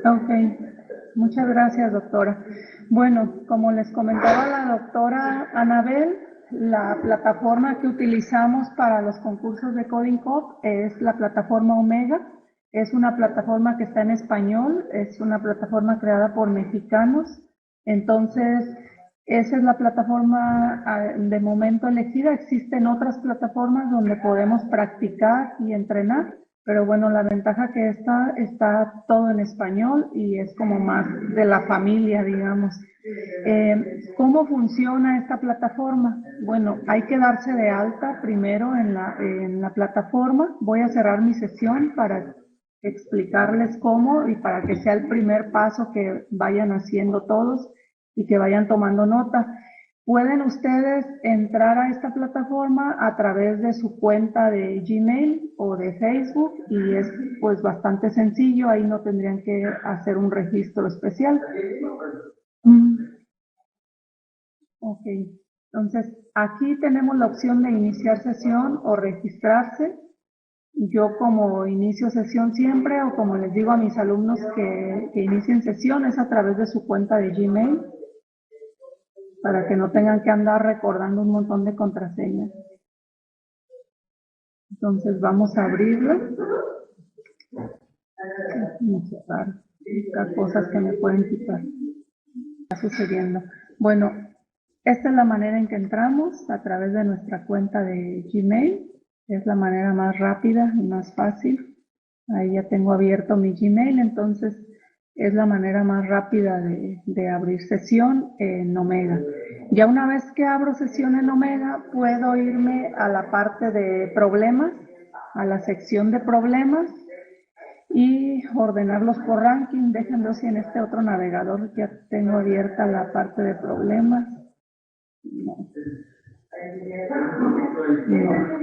Ok, muchas gracias, doctora. Bueno, como les comentaba la doctora Anabel, la plataforma que utilizamos para los concursos de Coding Cup es la plataforma Omega. Es una plataforma que está en español, es una plataforma creada por mexicanos. Entonces, esa es la plataforma de momento elegida. Existen otras plataformas donde podemos practicar y entrenar, pero bueno, la ventaja que está todo en español y es como más de la familia, digamos. ¿Cómo funciona esta plataforma? Bueno, hay que darse de alta primero en la plataforma. Voy a cerrar mi sesión para explicarles cómo y para que sea el primer paso que vayan haciendo todos y que vayan tomando nota. Pueden ustedes entrar a esta plataforma a través de su cuenta de Gmail o de Facebook y es pues bastante sencillo, ahí no tendrían que hacer un registro especial. Ok, entonces aquí tenemos la opción de iniciar sesión o registrarse. Yo como inicio sesión siempre o como les digo a mis alumnos que inicien sesión es a través de su cuenta de Gmail para que no tengan que andar recordando un montón de contraseñas. Entonces vamos a abrirlo. Buscar cosas que me pueden quitar. Está sucediendo. Bueno, esta es la manera en que entramos a través de nuestra cuenta de Gmail. Es la manera más rápida y más fácil. Ahí ya tengo abierto mi Gmail, entonces es la manera más rápida de abrir sesión en Omega. Ya una vez que abro sesión en Omega, puedo irme a la parte de problemas, a la sección de problemas y ordenarlos por ranking. Déjenlo si en este otro navegador ya tengo abierta la parte de problemas. No. No.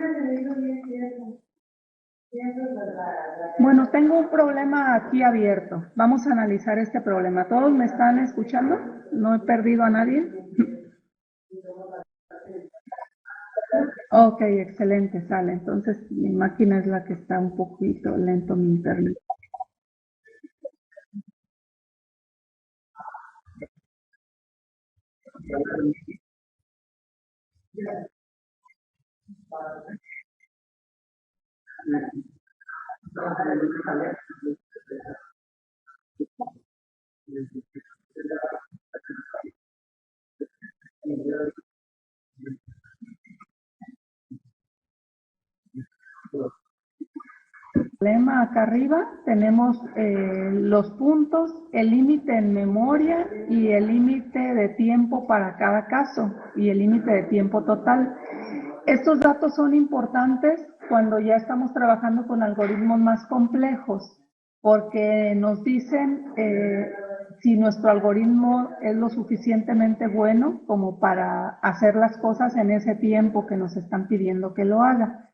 Bueno, tengo un problema aquí abierto. Vamos a analizar este problema. ¿Todos me están escuchando? ¿No he perdido a nadie? Ok, excelente, sale. Entonces mi máquina es la que está un poquito lento, mi internet. Problema acá arriba tenemos los puntos, el límite en memoria y el límite de tiempo para cada caso y el límite de tiempo total. Estos datos son importantes cuando ya estamos trabajando con algoritmos más complejos, porque nos dicen si nuestro algoritmo es lo suficientemente bueno como para hacer las cosas en ese tiempo que nos están pidiendo que lo haga.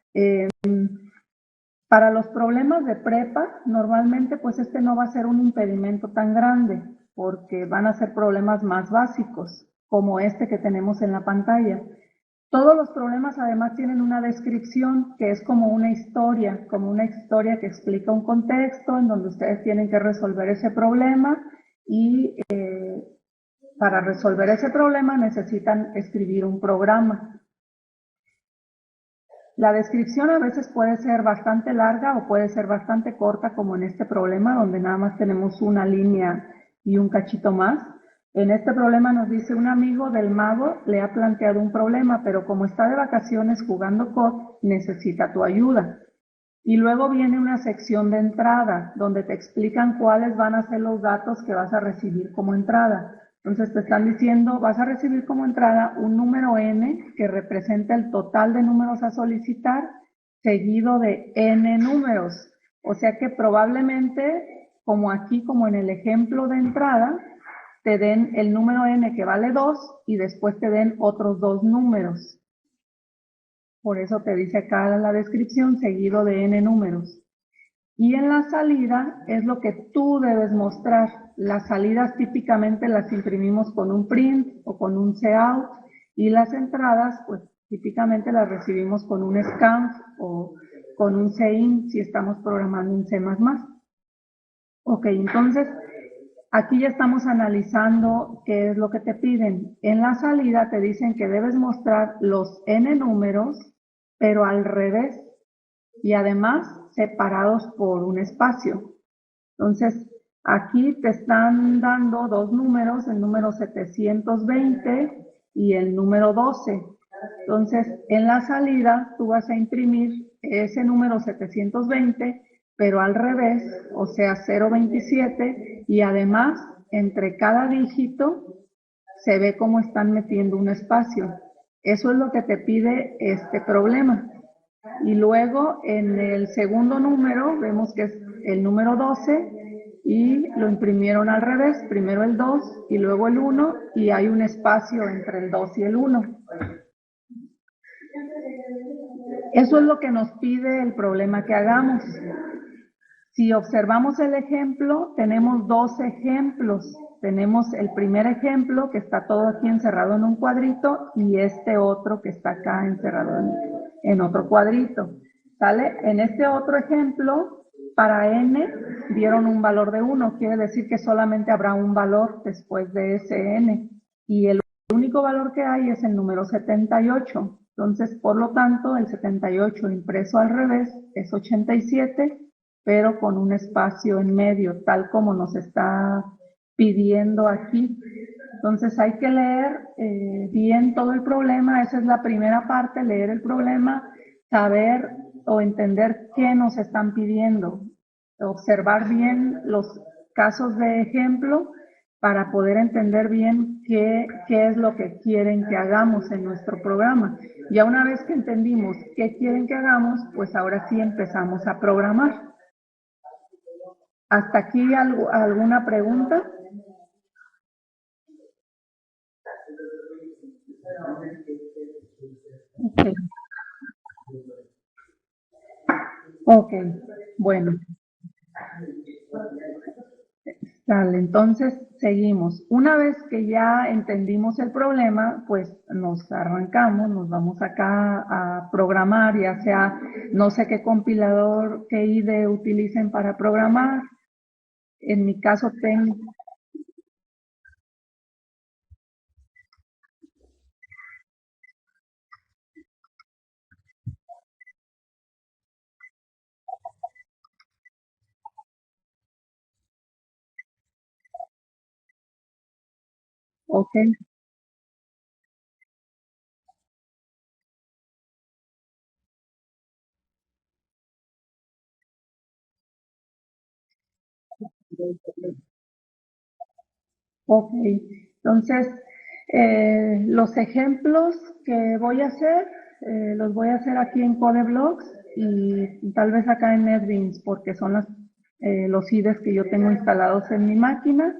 Para los problemas de prepa, normalmente pues este no va a ser un impedimento tan grande, porque van a ser problemas más básicos, como este que tenemos en la pantalla. Todos los problemas además tienen una descripción que es como una historia que explica un contexto en donde ustedes tienen que resolver ese problema y para resolver ese problema necesitan escribir un programa. La descripción a veces puede ser bastante larga o puede ser bastante corta, como en este problema, donde nada más tenemos una línea y un cachito más. En este problema nos dice un amigo del mago le ha planteado un problema, pero como está de vacaciones jugando COD, necesita tu ayuda. Y luego viene una sección de entrada, donde te explican cuáles van a ser los datos que vas a recibir como entrada. Entonces te están diciendo, vas a recibir como entrada un número n que representa el total de números a solicitar, seguido de n números. O sea que probablemente, como aquí, como en el ejemplo de entrada, te den el número n que vale 2 y después te den otros 2 números. Por eso te dice acá la descripción, seguido de n números. Y en la salida es lo que tú debes mostrar. Las salidas típicamente las imprimimos con un print o con un cout y las entradas pues típicamente las recibimos con un scanf o con un cin si estamos programando un C++. Ok, entonces Aquí ya estamos analizando qué es lo que te piden. En la salida te dicen que debes mostrar los n números, pero al revés, y además separados por un espacio. Entonces, aquí te están dando dos números, el número 720 y el número 12. Entonces, en la salida tú vas a imprimir ese número 720, pero al revés, o sea, 027, y además, entre cada dígito se ve cómo están metiendo un espacio. Eso es lo que te pide este problema. Y luego en el segundo número vemos que es el número 12 y lo imprimieron al revés, primero el 2 y luego el 1 y hay un espacio entre el 2 y el 1. Eso es lo que nos pide el problema que hagamos. Si observamos el ejemplo, tenemos dos ejemplos. Tenemos el primer ejemplo que está todo aquí encerrado en un cuadrito y este otro que está acá encerrado en otro cuadrito. ¿Sale? En este otro ejemplo, para n dieron un valor de 1, quiere decir que solamente habrá un valor después de ese n. Y el único valor que hay es el número 78. Entonces, por lo tanto, el 78 impreso al revés es 87, pero con un espacio en medio, tal como nos está pidiendo aquí. Entonces hay que leer bien todo el problema, esa es la primera parte, leer el problema, saber o entender qué nos están pidiendo, observar bien los casos de ejemplo para poder entender bien qué es lo que quieren que hagamos en nuestro programa. Ya una vez que entendimos qué quieren que hagamos, pues ahora sí empezamos a programar. ¿Hasta aquí alguna pregunta? Okay. Ok, bueno, dale, entonces seguimos. Una vez que ya entendimos el problema, pues nos arrancamos, nos vamos acá a programar, ya sea, no sé qué compilador, qué IDE utilicen para programar. En mi caso tengo, ok, ok. Entonces, los ejemplos que voy a hacer, los voy a hacer aquí en CodeBlocks y tal vez acá en NetBeans, porque son los IDEs que yo tengo instalados en mi máquina,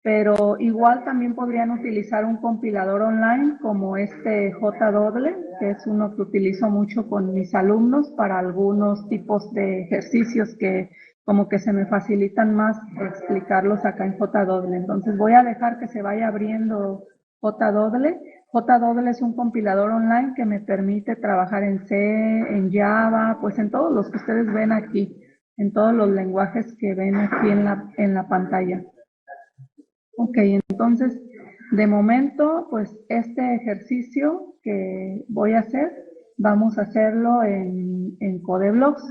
pero igual también podrían utilizar un compilador online como este JDoodle, que es uno que utilizo mucho con mis alumnos para algunos tipos de ejercicios que como que se me facilitan más explicarlos acá en JDoodle. Entonces voy a dejar que se vaya abriendo JDoodle. JDoodle es un compilador online que me permite trabajar en C, en Java, pues en todos los que ustedes ven aquí, en todos los lenguajes que ven aquí en la pantalla. Ok, entonces, de momento, pues este ejercicio que voy a hacer, vamos a hacerlo en CodeBlocks.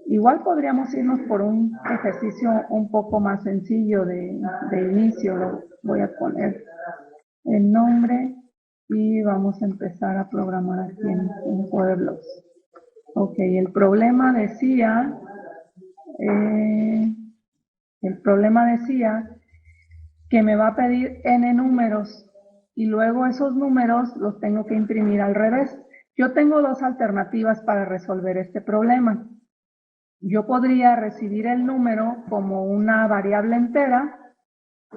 Igual podríamos irnos por un ejercicio un poco más sencillo de inicio. Lo voy a poner el nombre y vamos a empezar a programar aquí en CodeBlocks. Ok, eh, el problema decía que me va a pedir n números y luego esos números los tengo que imprimir al revés. Yo tengo dos alternativas para resolver este problema. Yo podría recibir el número como una variable entera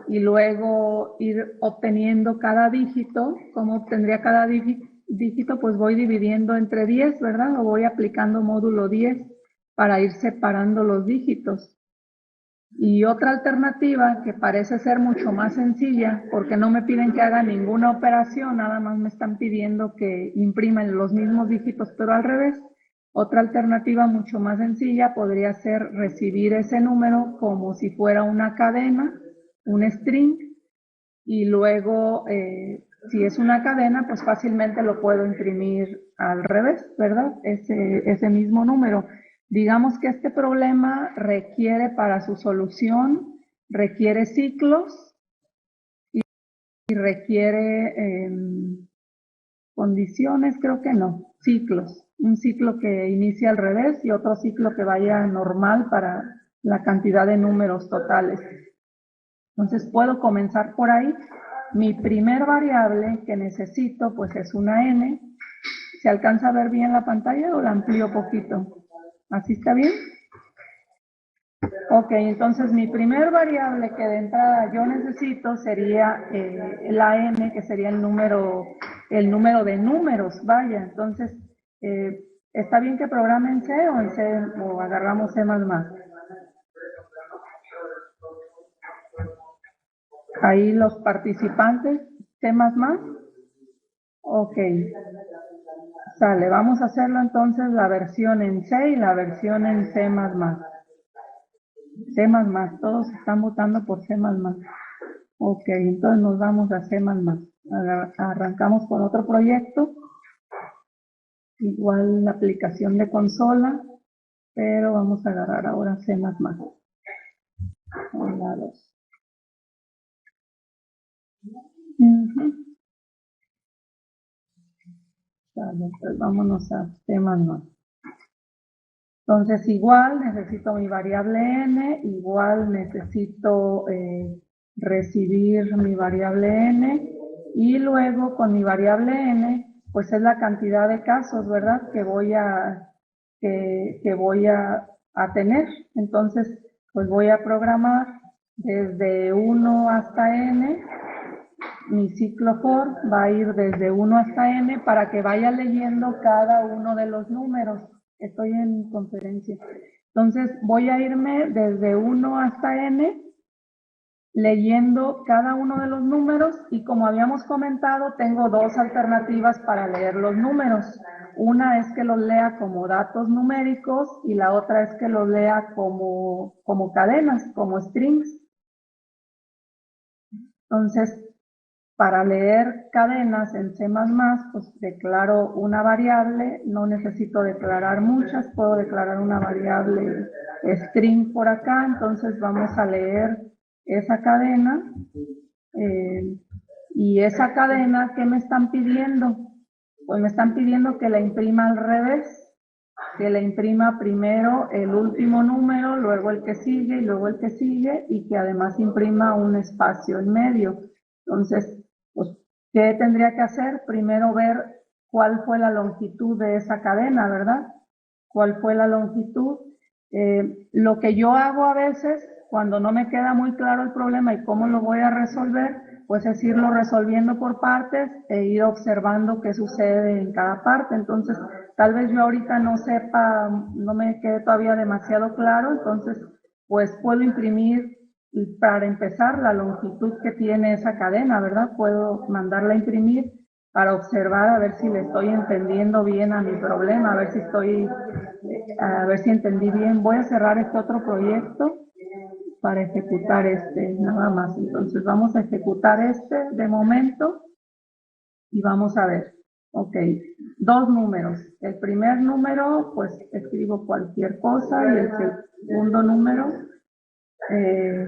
y luego ir obteniendo cada dígito. ¿Cómo obtendría cada dígito? Pues voy dividiendo entre 10, ¿verdad? O voy aplicando módulo 10 para ir separando los dígitos. Y otra alternativa que parece ser mucho más sencilla, porque no me piden que haga ninguna operación, nada más me están pidiendo que impriman los mismos dígitos, pero al revés. Otra alternativa mucho más sencilla podría ser recibir ese número como si fuera una cadena un string, y luego, si es una cadena, pues fácilmente lo puedo imprimir al revés, ¿verdad? Ese mismo número. Digamos que este problema requiere para su solución, requiere ciclos y requiere condiciones, creo que no, ciclos. Un ciclo que inicie al revés y otro ciclo que vaya normal para la cantidad de números totales. Entonces puedo comenzar por ahí. Mi primer variable que necesito pues es una n. ¿Se alcanza a ver bien la pantalla o la amplío poquito? ¿Así está bien? Ok, entonces mi primer variable que de entrada yo necesito sería la n, que sería el número de números, vaya. Entonces, ¿está bien que programe en C o en C o agarramos C++? Ahí los participantes, C++. Ok, sale. Vamos a hacerlo entonces la versión en C y la versión en C++. C++, todos están votando por C++. Ok, entonces nos vamos a C++. Arrancamos con otro proyecto. Igual la aplicación de consola, pero vamos a agarrar ahora C++. Hola, dos. Vale, pues vámonos a C++. Entonces igual necesito mi variable n, igual necesito recibir mi variable n, y luego con mi variable n, pues es la cantidad de casos, ¿verdad? Que voy a tener. Entonces, pues voy a programar desde 1 hasta n. Mi ciclo for va a ir desde 1 hasta n para que vaya leyendo cada uno de los números. Estoy en conferencia. Entonces voy a irme desde 1 hasta n leyendo cada uno de los números, y como habíamos comentado, tengo dos alternativas para leer los números. Una es que los lea como datos numéricos y la otra es que los lea como cadenas, como strings. Entonces, para leer cadenas en C++, pues declaro una variable, no necesito declarar muchas, puedo declarar una variable string por acá. Entonces vamos a leer esa cadena, y esa cadena, ¿qué me están pidiendo? Pues me están pidiendo que la imprima al revés, que le imprima primero el último número, luego el que sigue y luego el que sigue, y que además imprima un espacio en medio. Entonces, pues, ¿qué tendría que hacer? Primero ver cuál fue la longitud de esa cadena, ¿verdad? ¿Cuál fue la longitud? Lo que yo hago a veces, cuando no me queda muy claro el problema y cómo lo voy a resolver, pues es irlo resolviendo por partes e ir observando qué sucede en cada parte. Entonces, tal vez yo ahorita no sepa, no me quede todavía demasiado claro, entonces, pues puedo imprimir, para empezar, la longitud que tiene esa cadena, ¿verdad? Puedo mandarla a imprimir para observar a ver si le estoy entendiendo bien a mi problema, a ver si entendí bien. Voy a cerrar este otro proyecto para ejecutar este nada más. Entonces vamos a ejecutar este de momento y vamos a ver. Ok, dos números. El primer número, pues escribo cualquier cosa, y el segundo número,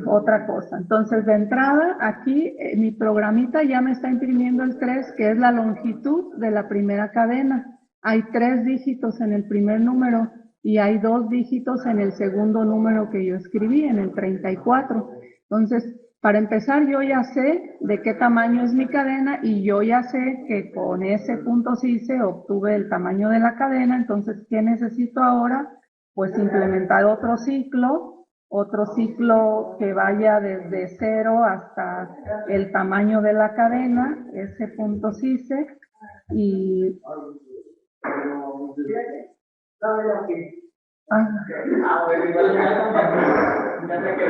otra cosa. Entonces, de entrada, aquí mi programita ya me está imprimiendo el 3, que es la longitud de la primera cadena. Hay 3 dígitos en el primer número y hay 2 dígitos en el segundo número que yo escribí, en el 34. Entonces, para empezar, yo ya sé de qué tamaño es mi cadena, y yo ya sé que con ese punto .cice obtuve el tamaño de la cadena. Entonces, ¿qué necesito ahora? Pues implementar otro ciclo que vaya desde 0 hasta el tamaño de la cadena, ese punto .cice, y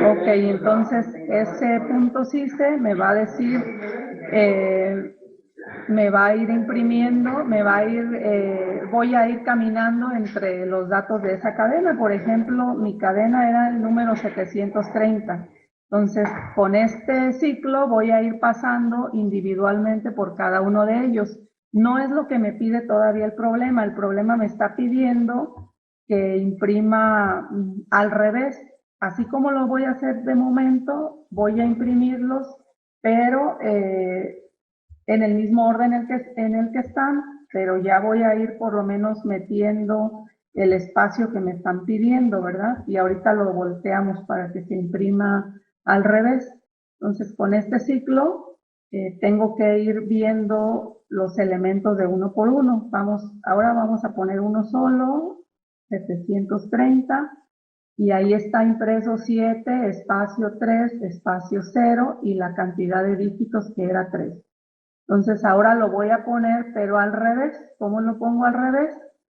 ok, entonces ese punto .cice me va a decir, me va a ir imprimiendo, voy a ir caminando entre los datos de esa cadena. Por ejemplo, mi cadena era el número 730. Entonces, con este ciclo voy a ir pasando individualmente por cada uno de ellos. No es lo que me pide todavía el problema me está pidiendo que imprima al revés. Así como lo voy a hacer de momento, voy a imprimirlos, pero en el mismo orden en el que están, pero ya voy a ir por lo menos metiendo el espacio que me están pidiendo, ¿verdad? Y ahorita lo volteamos para que se imprima al revés. Entonces, con este ciclo tengo que ir viendo los elementos de uno por uno. Ahora vamos a poner uno solo, 730, y ahí está impreso 7, espacio 3, espacio 0, y la cantidad de dígitos que era 3. Entonces ahora lo voy a poner, pero al revés. ¿Cómo lo pongo al revés?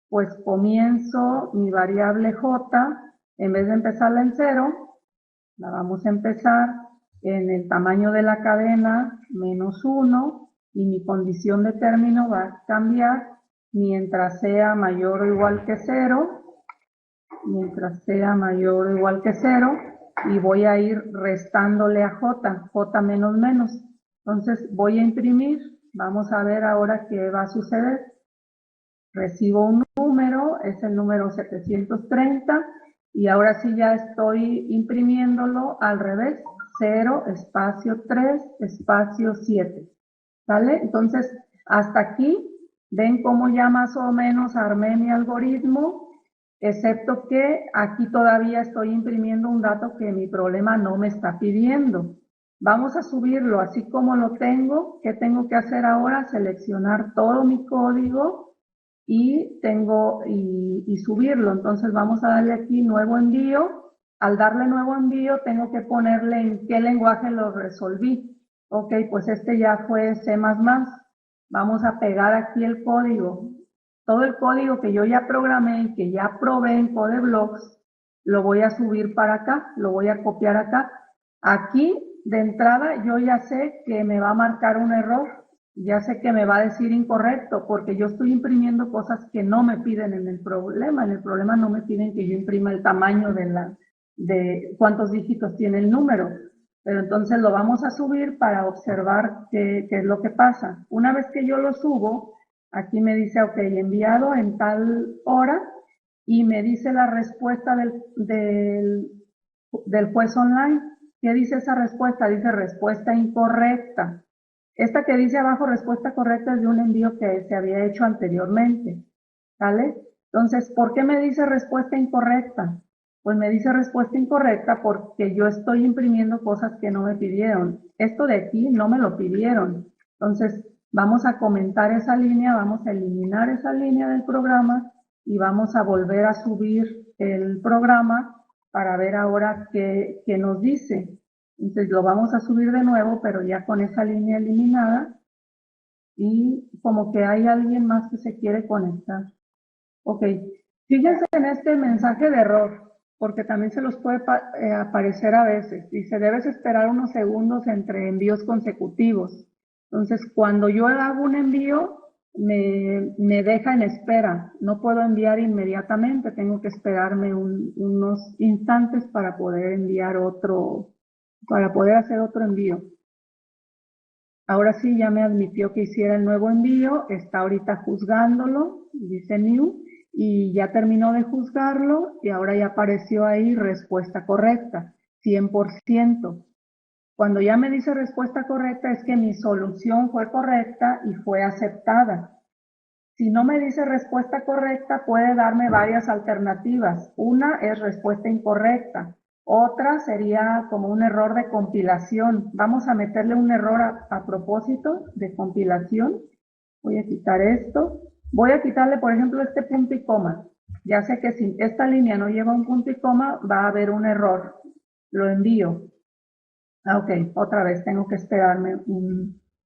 Pues comienzo mi variable j, en vez de empezarla en 0, la vamos a empezar en el tamaño de la cadena -1, y mi condición de término va a cambiar mientras sea mayor o igual que 0, mientras sea mayor o igual que 0, y voy a ir restándole a j menos menos. Entonces voy a imprimir, vamos a ver ahora qué va a suceder. Recibo un número, es el número 730, y ahora sí ya estoy imprimiéndolo al revés, 0, espacio 3, espacio 7. ¿Sale? Entonces, hasta aquí, ven cómo ya más o menos armé mi algoritmo, excepto que aquí todavía estoy imprimiendo un dato que mi problema no me está pidiendo. Vamos a subirlo así como lo tengo. ¿Qué tengo que hacer ahora? Seleccionar todo mi código y subirlo. Entonces vamos a darle aquí nuevo envío. Al darle nuevo envío tengo que ponerle en qué lenguaje lo resolví. Ok, pues este ya fue C++. Vamos a pegar aquí el código. Todo el código que yo ya programé y que ya probé en CodeBlocks, lo voy a subir para acá, lo voy a copiar acá. Aquí, de entrada, yo ya sé que me va a marcar un error, ya sé que me va a decir incorrecto, porque yo estoy imprimiendo cosas que no me piden en el problema. En el problema no me piden que yo imprima el tamaño de cuántos dígitos tiene el número. Pero entonces lo vamos a subir para observar qué es lo que pasa. Una vez que yo lo subo, aquí me dice, ok, enviado en tal hora, y me dice la respuesta del juez online. ¿Qué dice esa respuesta? Dice respuesta incorrecta. Esta que dice abajo, respuesta correcta, es de un envío que se había hecho anteriormente, ¿vale? Entonces, ¿por qué me dice respuesta incorrecta? Pues me dice respuesta incorrecta porque yo estoy imprimiendo cosas que no me pidieron. Esto de aquí no me lo pidieron. Entonces, vamos a comentar esa línea, vamos a eliminar esa línea del programa y vamos a volver a subir el programa para ver ahora qué nos dice. Entonces lo vamos a subir de nuevo, pero ya con esa línea eliminada, y como que hay alguien más que se quiere conectar. Ok, fíjense en este mensaje de error, porque también se los puede aparecer a veces. Dice, debes esperar unos segundos entre envíos consecutivos. Entonces, cuando yo hago un envío, me deja en espera. No puedo enviar inmediatamente, tengo que esperarme unos instantes para poder enviar para poder hacer otro envío. Ahora sí ya me admitió que hiciera el nuevo envío, está ahorita juzgándolo, dice new, y ya terminó de juzgarlo y ahora ya apareció ahí respuesta correcta, 100%. Cuando ya me dice respuesta correcta es que mi solución fue correcta y fue aceptada. Si no me dice respuesta correcta, puede darme varias alternativas. Una es respuesta incorrecta. Otra sería como un error de compilación. Vamos a meterle un error a propósito de compilación. Voy a quitar esto. Voy a quitarle, por ejemplo, este punto y coma. Ya sé que si esta línea no lleva un punto y coma, va a haber un error. Lo envío. Ok, otra vez tengo que esperarme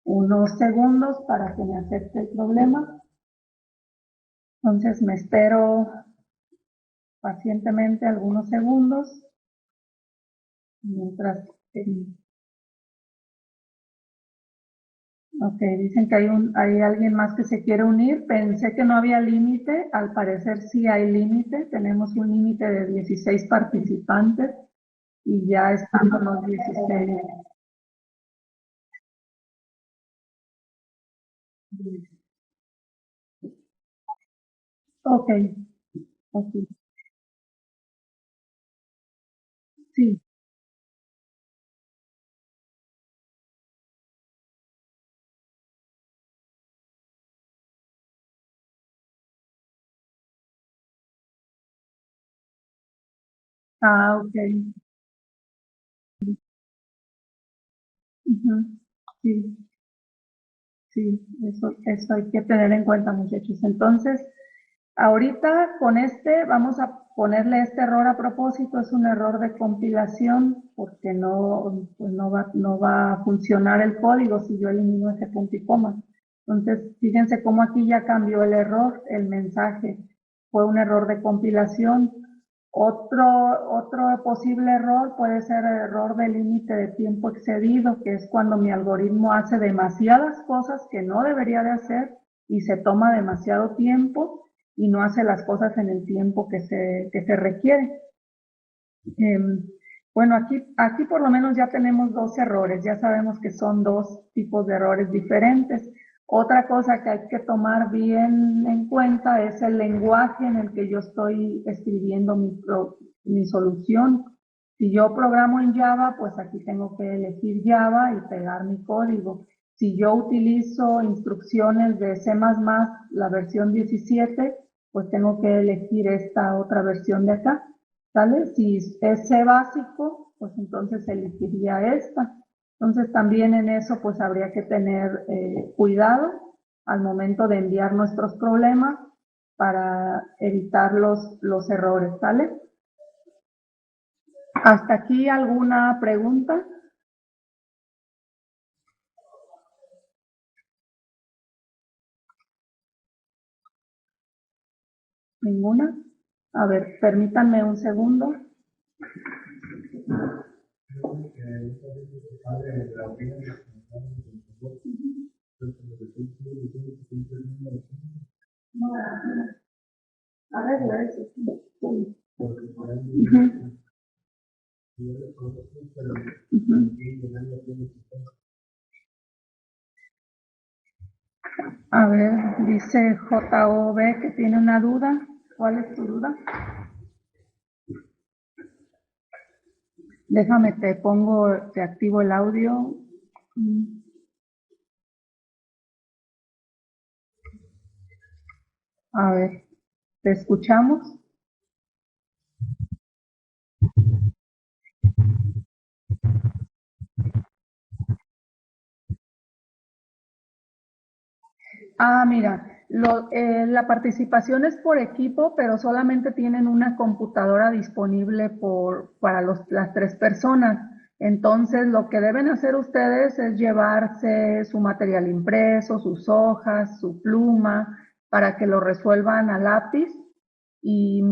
unos segundos para que me acepte el problema. Entonces me espero pacientemente algunos segundos mientras... Ok, dicen que hay alguien más que se quiere unir. Pensé que no había límite, al parecer sí hay límite. Tenemos un límite de 16 participantes. y ya estando los 16. Ok, ok, sí. Ah, ok. Ujú. Sí, sí, eso hay que tener en cuenta, muchachos. Entonces, ahorita con este vamos a ponerle este error a propósito, es un error de compilación porque no, pues no va a funcionar el código si yo elimino ese punto y coma. Entonces, fíjense cómo aquí ya cambió el error, el mensaje. Fue un error de compilación. Otro posible error puede ser el error de límite de tiempo excedido, que es cuando mi algoritmo hace demasiadas cosas que no debería de hacer y se toma demasiado tiempo y no hace las cosas en el tiempo que se requiere. Eh, bueno, aquí por lo menos ya tenemos dos errores, ya sabemos que son dos tipos de errores diferentes. Otra cosa que hay que tomar bien en cuenta es el lenguaje en el que yo estoy escribiendo mi solución. Si yo programo en Java, pues aquí tengo que elegir Java y pegar mi código. Si yo utilizo instrucciones de C++, la versión 17, pues tengo que elegir esta otra versión de acá. ¿Sale? Si es C básico, pues entonces elegiría esta. Entonces también en eso pues habría que tener cuidado al momento de enviar nuestros problemas para evitar los errores, ¿sale? ¿Hasta aquí alguna pregunta? ¿Ninguna? A ver, permítanme un segundo. No, arregla eso. Sí. Ujú, ujú. A ver, dice JOB que tiene una duda. ¿Cuál es tu duda? Déjame, te activo el audio. Mm, A ver, ¿te escuchamos? Ah, mira, la participación es por equipo, pero solamente tienen una computadora disponible para las tres personas. Entonces, lo que deben hacer ustedes es llevarse su material impreso, sus hojas, su pluma, para que lo resuelvan a lápiz. Y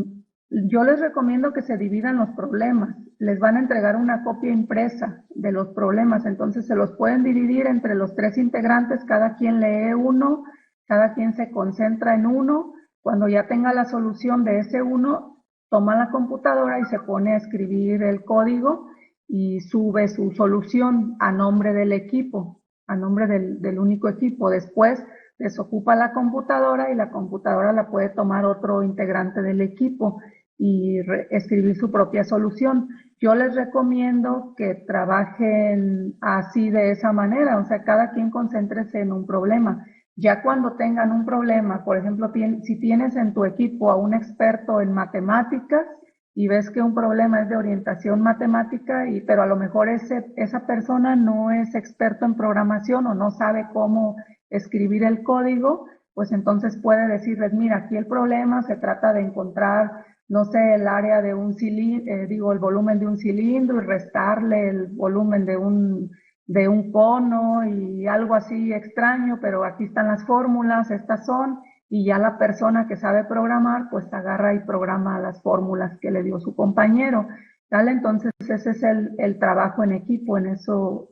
yo les recomiendo que se dividan los problemas. Les van a entregar una copia impresa de los problemas, entonces se los pueden dividir entre los tres integrantes, cada quien lee uno, cada quien se concentra en uno. Cuando ya tenga la solución de ese uno, toma la computadora y se pone a escribir el código y sube su solución a nombre del equipo, a nombre del único equipo. Después desocupa la computadora y la computadora la puede tomar otro integrante del equipo y escribir su propia solución. Yo les recomiendo que trabajen así de esa manera, o sea, cada quien concéntrese en un problema. Ya cuando tengan un problema, por ejemplo, si tienes en tu equipo a un experto en matemáticas y ves que un problema es de orientación matemática, pero a lo mejor esa persona no es experto en programación o no sabe cómo escribir el código, pues entonces puede decirles, mira, aquí el problema se trata de encontrar, no sé, el área de un cilindro, el volumen de un cilindro y restarle el volumen de un cono y algo así extraño, pero aquí están las fórmulas, estas son, y ya la persona que sabe programar, pues agarra y programa las fórmulas que le dio su compañero. ¿Vale? Entonces ese es el trabajo en equipo, en eso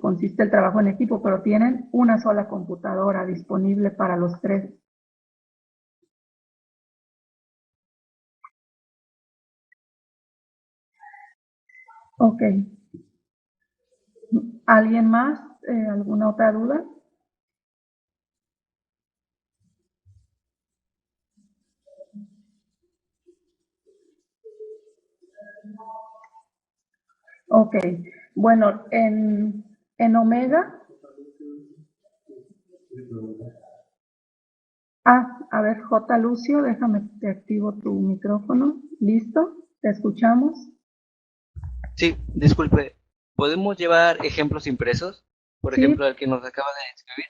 consiste el trabajo en equipo, pero tienen una sola computadora disponible para los tres. Ok. ¿Alguien más? ¿Alguna otra duda? Ok. Bueno, en Omega. A ver, J. Lucio, déjame, te activo tu micrófono. ¿Listo? ¿Te escuchamos? Sí, disculpe, ¿podemos llevar ejemplos impresos? Por Sí, ejemplo, el que nos acaba de escribir.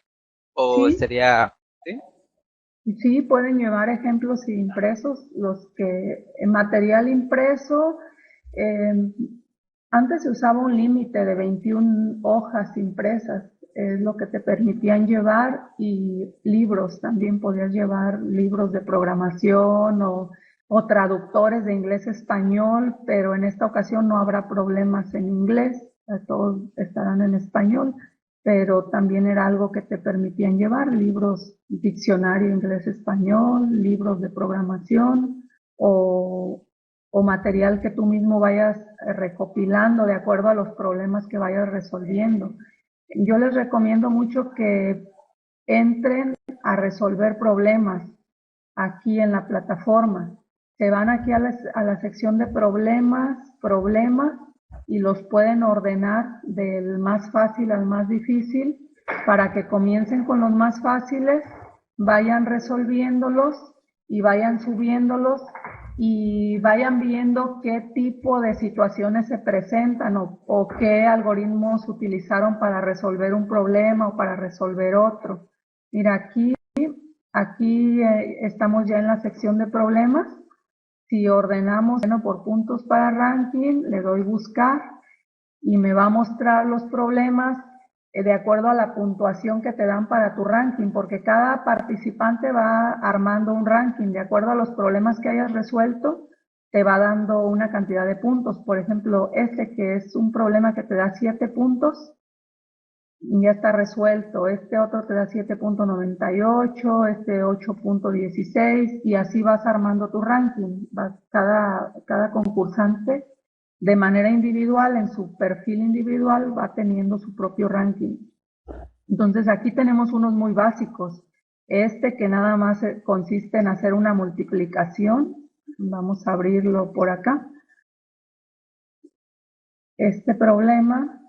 ¿O sí, sería... ¿Sí? sí, pueden llevar ejemplos impresos, los que en material impreso, eh, antes se usaba un límite de 21 hojas impresas, es lo que te permitían llevar, y libros, también podías llevar libros de programación o traductores de inglés a español, pero en esta ocasión no habrá problemas en inglés, todos estarán en español, pero también era algo que te permitían llevar, libros, diccionario inglés-español, libros de programación o, o material que tú mismo vayas recopilando de acuerdo a los problemas que vayas resolviendo. Yo les recomiendo mucho que entren a resolver problemas aquí en la plataforma. Se van aquí a la sección de problemas, y los pueden ordenar del más fácil al más difícil para que comiencen con los más fáciles, vayan resolviéndolos y vayan subiéndolos y vayan viendo qué tipo de situaciones se presentan o qué algoritmos utilizaron para resolver un problema o para resolver otro. Mira, aquí estamos ya en la sección de problemas. Si ordenamos, bueno, por puntos para ranking, le doy buscar y me va a mostrar los problemas de acuerdo a la puntuación que te dan para tu ranking, porque cada participante va armando un ranking de acuerdo a los problemas que hayas resuelto, te va dando una cantidad de puntos. Por ejemplo, este que es un problema que te da 7 puntos, ya está resuelto. Este otro te da 7.98, este 8.16, y así vas armando tu ranking. Cada concursante de manera individual, en su perfil individual, va teniendo su propio ranking. Entonces aquí tenemos unos muy básicos. Este que nada más consiste en hacer una multiplicación. Vamos a abrirlo por acá. Este problema,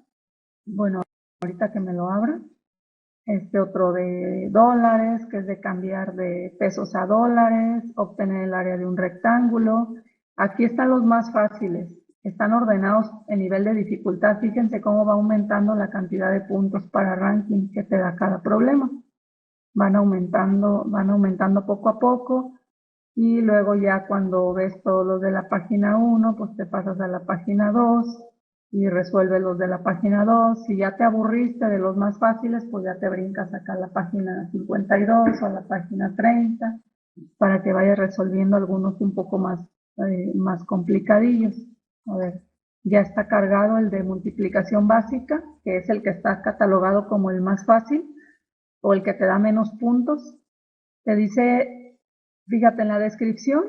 bueno, ahorita que me lo abra. Este otro de dólares, que es de cambiar de pesos a dólares, obtener el área de un rectángulo. Aquí están los más fáciles, están ordenados en nivel de dificultad. Fíjense cómo va aumentando la cantidad de puntos para ranking que te da cada problema. Van aumentando poco a poco, y luego ya cuando ves todos los de la página 1, pues te pasas a la página 2 y resuelves los de la página 2. Si ya te aburriste de los más fáciles, pues ya te brincas acá a la página 52 o a la página 30 para que vayas resolviendo algunos un poco más complicadillos. A ver, ya está cargado el de multiplicación básica, que es el que está catalogado como el más fácil o el que te da menos puntos. Te dice, fíjate, en la descripción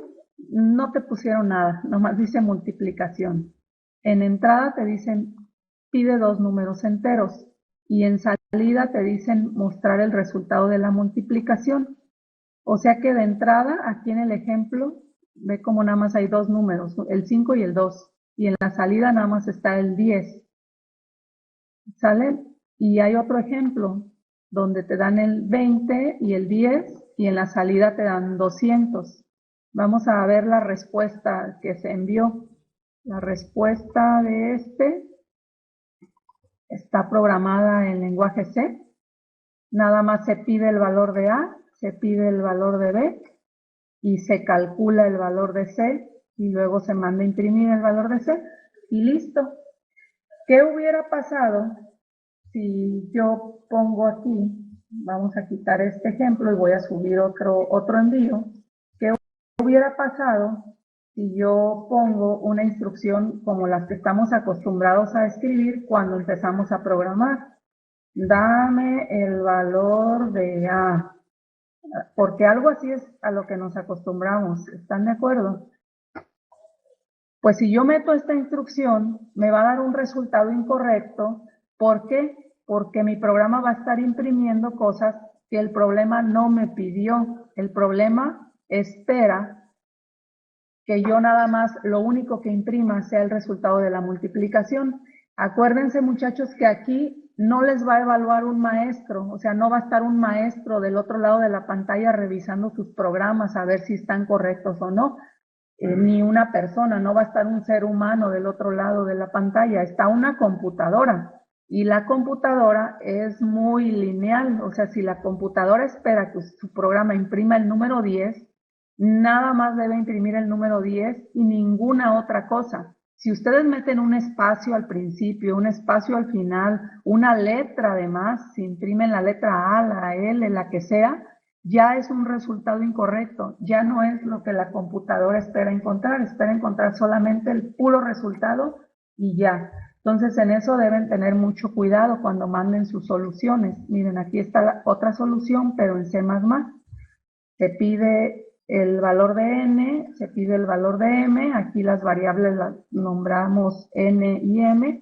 no te pusieron nada, nomás dice multiplicación. En entrada te dicen pide dos números enteros, y en salida te dicen mostrar el resultado de la multiplicación. O sea que de entrada, aquí en el ejemplo, ve como nada más hay dos números, el 5 y el 2, y en la salida nada más está el 10. ¿Sale? Y hay otro ejemplo donde te dan el 20 y el 10 y en la salida te dan 200. Vamos a ver la respuesta que se envió. La respuesta de este está programada en lenguaje C. Nada más se pide el valor de A, se pide el valor de B y se calcula el valor de C, y luego se manda a imprimir el valor de C y listo. ¿Qué hubiera pasado si yo pongo aquí? Vamos a quitar este ejemplo y voy a subir otro envío. ¿Qué hubiera pasado si yo pongo una instrucción como las que estamos acostumbrados a escribir cuando empezamos a programar? Dame el valor de A, porque algo así es a lo que nos acostumbramos. ¿Están de acuerdo? Pues si yo meto esta instrucción, me va a dar un resultado incorrecto. ¿Por qué? Porque mi programa va a estar imprimiendo cosas que el problema no me pidió. El problema espera que yo nada más lo único que imprima sea el resultado de la multiplicación. Acuérdense, muchachos, que aquí no les va a evaluar un maestro, o sea, no va a estar un maestro del otro lado de la pantalla revisando sus programas a ver si están correctos o no. Ni una persona, no va a estar un ser humano del otro lado de la pantalla, está una computadora. Y la computadora es muy lineal, o sea, si la computadora espera que su programa imprima el número 10, nada más debe imprimir el número 10 y ninguna otra cosa. Si ustedes meten un espacio al principio, un espacio al final, una letra además, si imprimen la letra A, la L, la que sea, ya es un resultado incorrecto, ya no es lo que la computadora espera encontrar solamente el puro resultado y ya. Entonces en eso deben tener mucho cuidado cuando manden sus soluciones. Miren, aquí está la otra solución, pero en C++. Se pide el valor de n, se pide el valor de m, aquí las variables las nombramos n y m,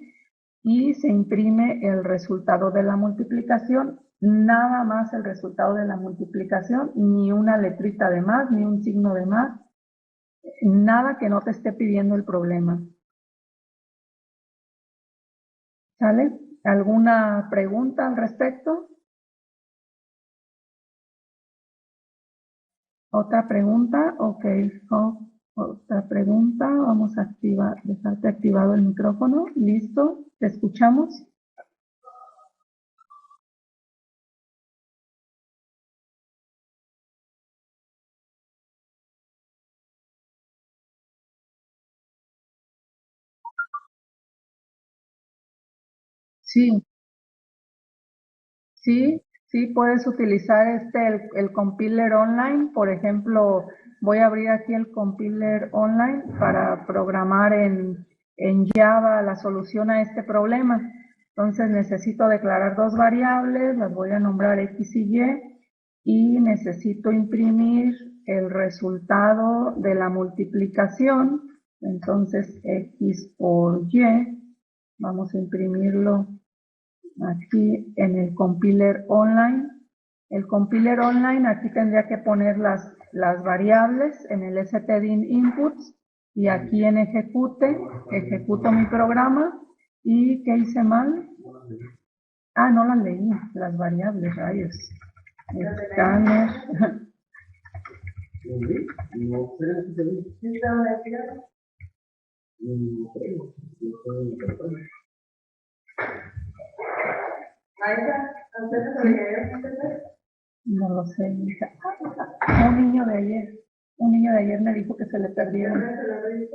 y se imprime el resultado de la multiplicación, nada más el resultado de la multiplicación, ni una letrita de más, ni un signo de más, nada que no te esté pidiendo el problema. ¿Sale? ¿Alguna pregunta al respecto? ¿Otra pregunta? Ok. Otra pregunta. Vamos a activar, dejarte activado el micrófono. ¿Listo? ¿Te escuchamos? Sí, sí, sí, puedes utilizar el compiler online. Por ejemplo, voy a abrir aquí el compiler online para programar en Java la solución a este problema. Entonces necesito declarar dos variables, las voy a nombrar X y necesito imprimir el resultado de la multiplicación. Entonces X por Y, vamos a imprimirlo aquí en el compiler online. El compiler online aquí tendría que poner las variables en el stdin inputs y aquí en ejecute, ejecuto mi programa y ¿qué hice mal? Ah, no las leí, las variables, rayos. Escáner. No lo sé, hija. Un niño de ayer me dijo que se le perdieron.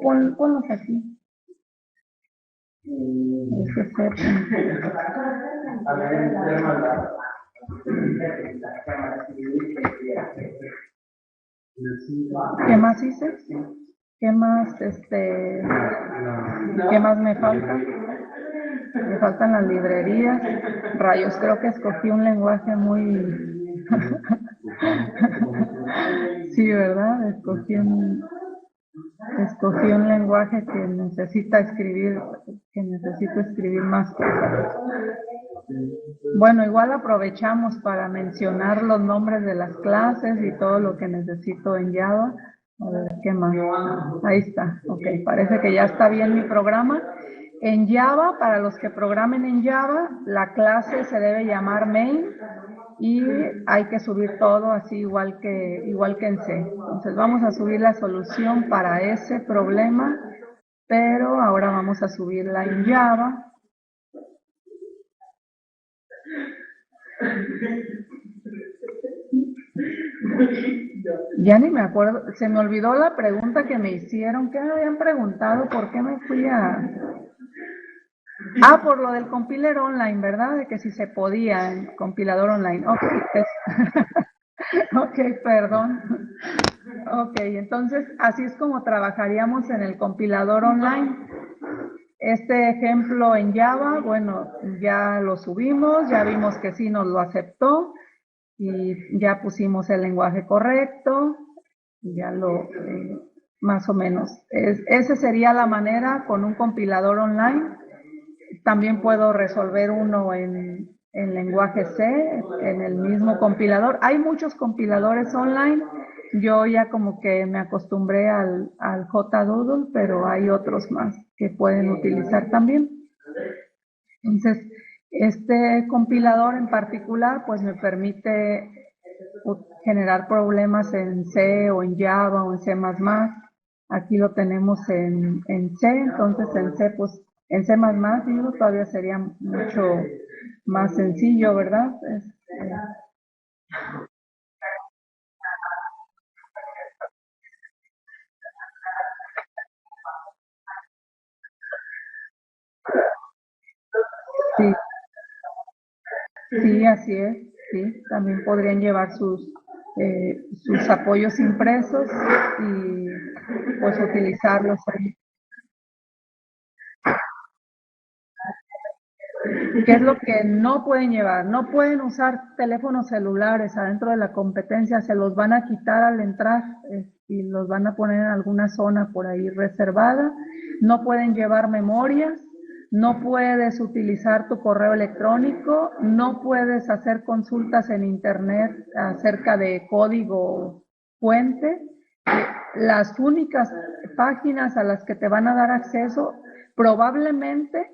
Ponlos aquí. ¿Qué más hice? ¿Qué más, qué más me falta? Me faltan las librerías. Rayos, creo que escogí un lenguaje muy... Sí, ¿verdad? Escogí un lenguaje que necesito escribir más cosas. Bueno, igual aprovechamos para mencionar los nombres de las clases y todo lo que necesito en Java. A ver, ¿qué más? Ahí está. Ok, parece que ya está bien mi programa. En Java, para los que programen en Java, la clase se debe llamar main y hay que subir todo así igual que en C. Entonces vamos a subir la solución para ese problema, pero ahora vamos a subirla en Java. Ya ni me acuerdo, se me olvidó la pregunta que me hicieron. ¿Qué me habían preguntado? ¿Por qué me fui a...? Ah, por lo del compiler online, ¿verdad? De que si se podía, el compilador online. Ok, ok, perdón. Ok, entonces así es como trabajaríamos en el compilador online. Este ejemplo en Java, bueno, ya lo subimos, ya vimos que sí nos lo aceptó y ya pusimos el lenguaje correcto, ya lo más o menos. Esa sería la manera con un compilador online. También puedo resolver uno en lenguaje C, en el mismo compilador. Hay muchos compiladores online. Yo ya como que me acostumbré al JDoodle, pero hay otros más que pueden utilizar también. Entonces, este compilador en particular, pues me permite generar problemas en C o en Java o en C++. Aquí lo tenemos en C, entonces en C, pues en C++ digo, todavía sería mucho más sencillo, ¿verdad? Sí, sí, así es, sí, también podrían llevar sus apoyos impresos y pues utilizarlos ahí. ¿Qué es lo que no pueden llevar? No pueden usar teléfonos celulares adentro de la competencia, se los van a quitar al entrar y los van a poner en alguna zona por ahí reservada. No pueden llevar memorias, no puedes utilizar tu correo electrónico, no puedes hacer consultas en internet acerca de código fuente. Las únicas páginas a las que te van a dar acceso probablemente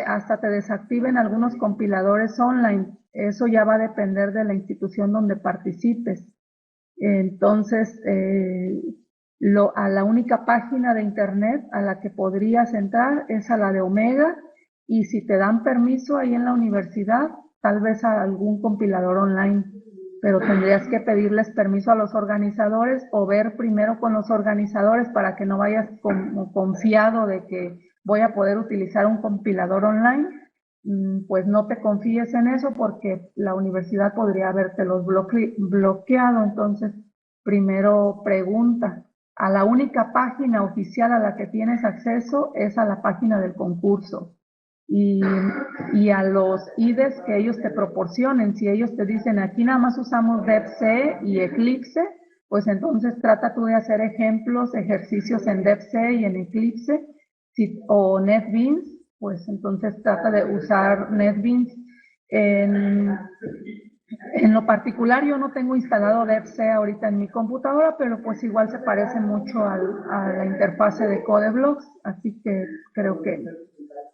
hasta te desactiven algunos compiladores online. Eso ya va a depender de la institución donde participes. Entonces, a la única página de internet a la que podrías entrar es a la de Omega, y si te dan permiso ahí en la universidad, tal vez a algún compilador online, pero tendrías que pedirles permiso a los organizadores o ver primero con los organizadores para que no vayas como confiado de que voy a poder utilizar un compilador online. Pues no te confíes en eso porque la universidad podría habértelos bloqueado. Entonces, primero pregunta. A la única página oficial a la que tienes acceso es a la página del concurso. Y, y a los IDEs que ellos te proporcionen. Si ellos te dicen aquí nada más usamos DevC y Eclipse, pues entonces trata tú de hacer ejemplos, ejercicios en DevC y en Eclipse, o NetBeans, pues entonces trata de usar NetBeans. En, en lo particular yo no tengo instalado DevC ahorita en mi computadora, pero pues igual se parece mucho a la interfase de CodeBlocks, así que creo que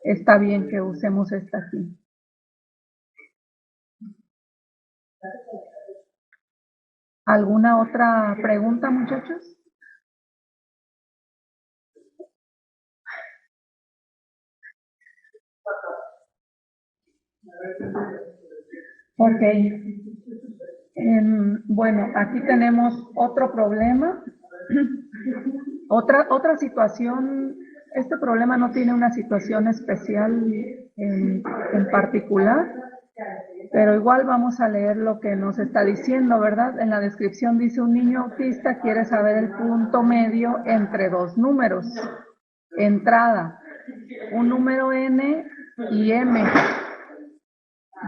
está bien que usemos esta aquí. ¿Alguna otra pregunta, muchachos? Ok. Bueno, aquí tenemos otro problema. Otra situación. Este problema no tiene una situación especial en particular, pero igual vamos a leer lo que nos está diciendo, ¿verdad? En la descripción dice: un niño autista quiere saber el punto medio entre dos números. Entrada, un número n y m,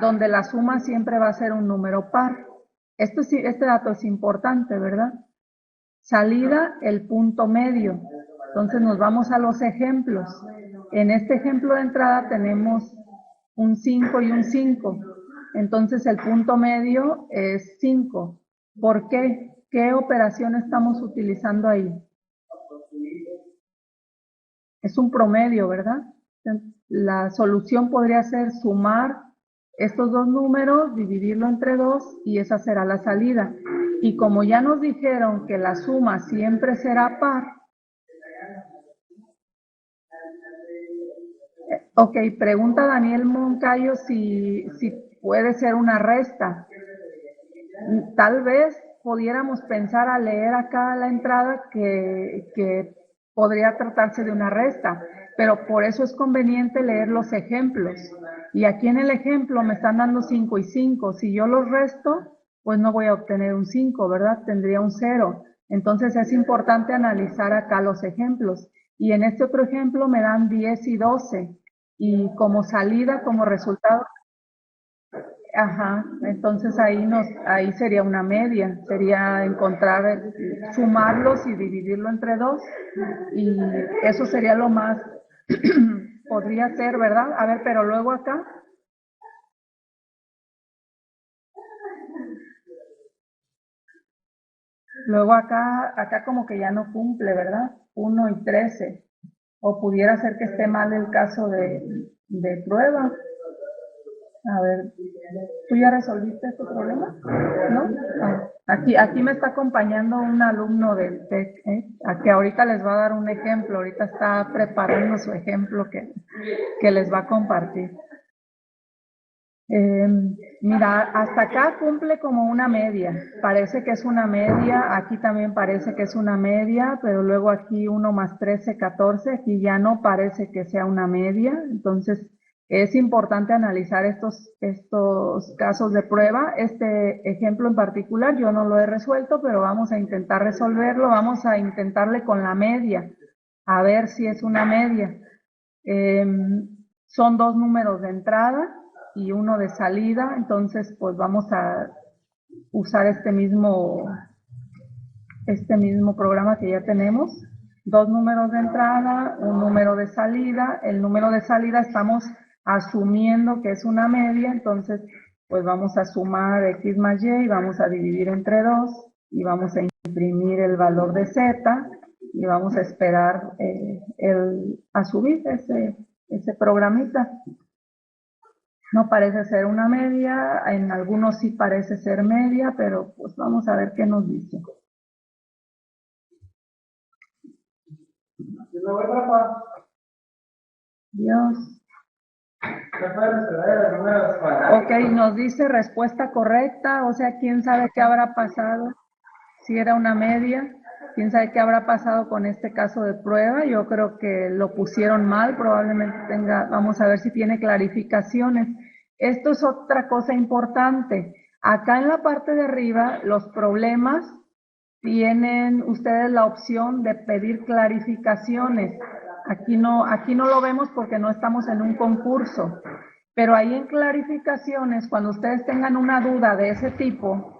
donde la suma siempre va a ser un número par. Este dato es importante, ¿verdad? Salida, el punto medio. Entonces nos vamos a los ejemplos. En este ejemplo de entrada tenemos un 5 y un 5. Entonces el punto medio es 5. ¿Por qué? ¿Qué operación estamos utilizando ahí? Es un promedio, ¿verdad? La solución podría ser sumar estos dos números, dividirlo entre 2 y esa será la salida. Y como ya nos dijeron que la suma siempre será par, ok, pregunta Daniel Moncayo si puede ser una resta. Tal vez pudiéramos pensar al leer acá la entrada que podría tratarse de una resta, pero por eso es conveniente leer los ejemplos. Y aquí en el ejemplo me están dando 5 y 5. Si yo los resto, pues no voy a obtener un 5, ¿verdad? Tendría un 0. Entonces es importante analizar acá los ejemplos. Y en este otro ejemplo me dan 10 y 12. Y como salida, como resultado, Ajá, entonces ahí sería una media, sería encontrar, sumarlos y dividirlo entre dos, y eso sería lo más, podría ser, ¿verdad? A ver, pero luego acá como que ya no cumple, ¿verdad? 1 y 13, o pudiera ser que esté mal el caso de prueba. A ver, ¿tú ya resolviste este problema? ¿No? Ah, aquí me está acompañando un alumno del TEC, a que ahorita les va a dar un ejemplo, ahorita está preparando su ejemplo que les va a compartir. Eh, Mira, hasta acá cumple como una media, parece que es una media, aquí también parece que es una media, pero luego aquí 1 más 13, 14, aquí ya no parece que sea una media, entonces es importante analizar estos casos de prueba. Este ejemplo en particular yo no lo he resuelto, pero vamos a intentar resolverlo, vamos a intentarle con la media, a ver si es una media. Eh, Son dos números de entrada y uno de salida, entonces pues vamos a usar este mismo programa que ya tenemos. Dos números de entrada, un número de salida. El número de salida estamos asumiendo que es una media, entonces pues vamos a sumar x más y vamos a dividir entre 2 y vamos a imprimir el valor de z y vamos a esperar a subir ese programita. No parece ser una media, en algunos sí parece ser media, pero pues vamos a ver qué nos dice. Dios. Ok, nos dice respuesta correcta, o sea, quién sabe qué habrá pasado, si era una media, quién sabe qué habrá pasado con este caso de prueba. Yo creo que lo pusieron mal, probablemente vamos a ver si tiene clarificaciones. Esto es otra cosa importante. Acá en la parte de arriba, los problemas tienen ustedes la opción de pedir clarificaciones. Aquí no lo vemos porque no estamos en un concurso, pero ahí en clarificaciones, cuando ustedes tengan una duda de ese tipo,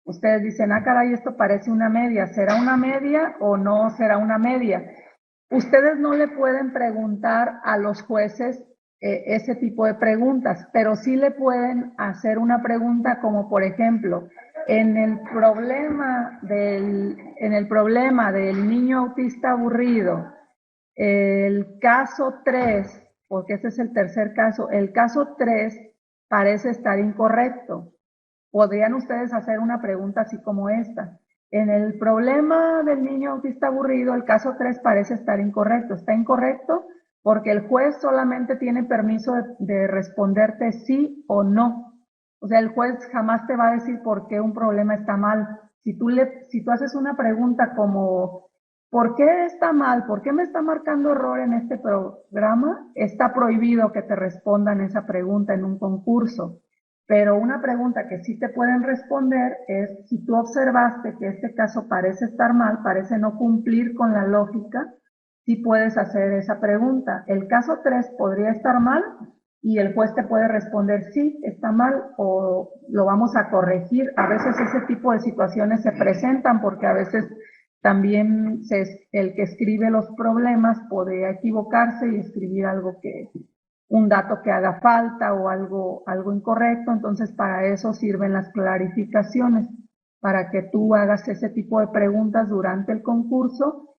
ustedes dicen, ah, caray, esto parece una media, ¿será una media o no será una media? Ustedes no le pueden preguntar a los jueces ese tipo de preguntas, pero sí le pueden hacer una pregunta como, por ejemplo, en el problema del niño autista aburrido, el caso 3, porque ese es el tercer caso, el caso 3 parece estar incorrecto. Podrían ustedes hacer una pregunta así como esta. En el problema del niño autista aburrido, el caso 3 parece estar incorrecto. Está incorrecto porque el juez solamente tiene permiso de responderte sí o no. O sea, el juez jamás te va a decir por qué un problema está mal. Si tú haces una pregunta como, ¿por qué está mal? ¿Por qué me está marcando error en este programa? Está prohibido que te respondan esa pregunta en un concurso. Pero una pregunta que sí te pueden responder es, si tú observaste que este caso parece estar mal, parece no cumplir con la lógica, sí puedes hacer esa pregunta. El caso 3 podría estar mal y el juez te puede responder, sí, está mal o lo vamos a corregir. A veces ese tipo de situaciones se presentan porque a veces también el que escribe los problemas podría equivocarse y escribir un dato que haga falta o algo incorrecto, entonces para eso sirven las clarificaciones, para que tú hagas ese tipo de preguntas durante el concurso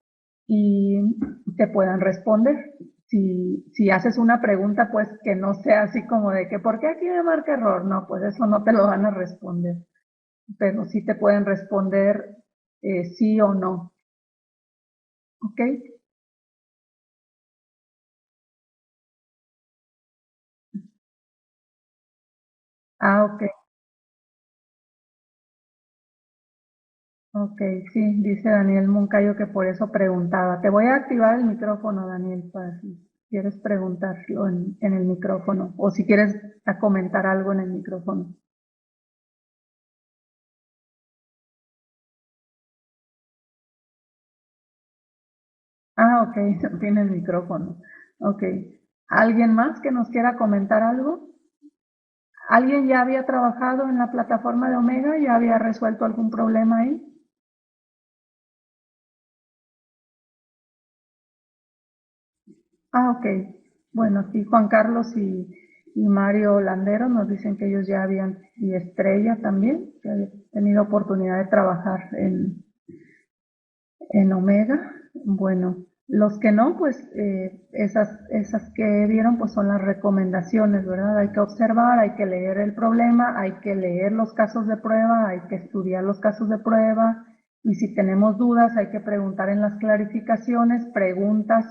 y te puedan responder. Si haces una pregunta, pues que no sea así como de que, ¿por qué aquí me marca error? No, pues eso no te lo van a responder, pero sí te pueden responder sí o no. ¿Ok? Ah, ok. Ok, sí, dice Daniel Moncayo que por eso preguntaba. Te voy a activar el micrófono, Daniel, para si quieres preguntarlo en el micrófono o si quieres comentar algo en el micrófono. Ah, ok, no tiene el micrófono. Ok. ¿Alguien más que nos quiera comentar algo? ¿Alguien ya había trabajado en la plataforma de Omega? ¿Ya había resuelto algún problema ahí? Ah, ok. Bueno, aquí Juan Carlos y Mario Landero nos dicen que ellos ya habían, y Estrella también, que había tenido oportunidad de trabajar en Omega. Bueno, los que no, pues esas que vieron, pues son las recomendaciones, ¿verdad? Hay que observar, hay que leer el problema, hay que leer los casos de prueba, hay que estudiar los casos de prueba, y si tenemos dudas, hay que preguntar en las clarificaciones, preguntas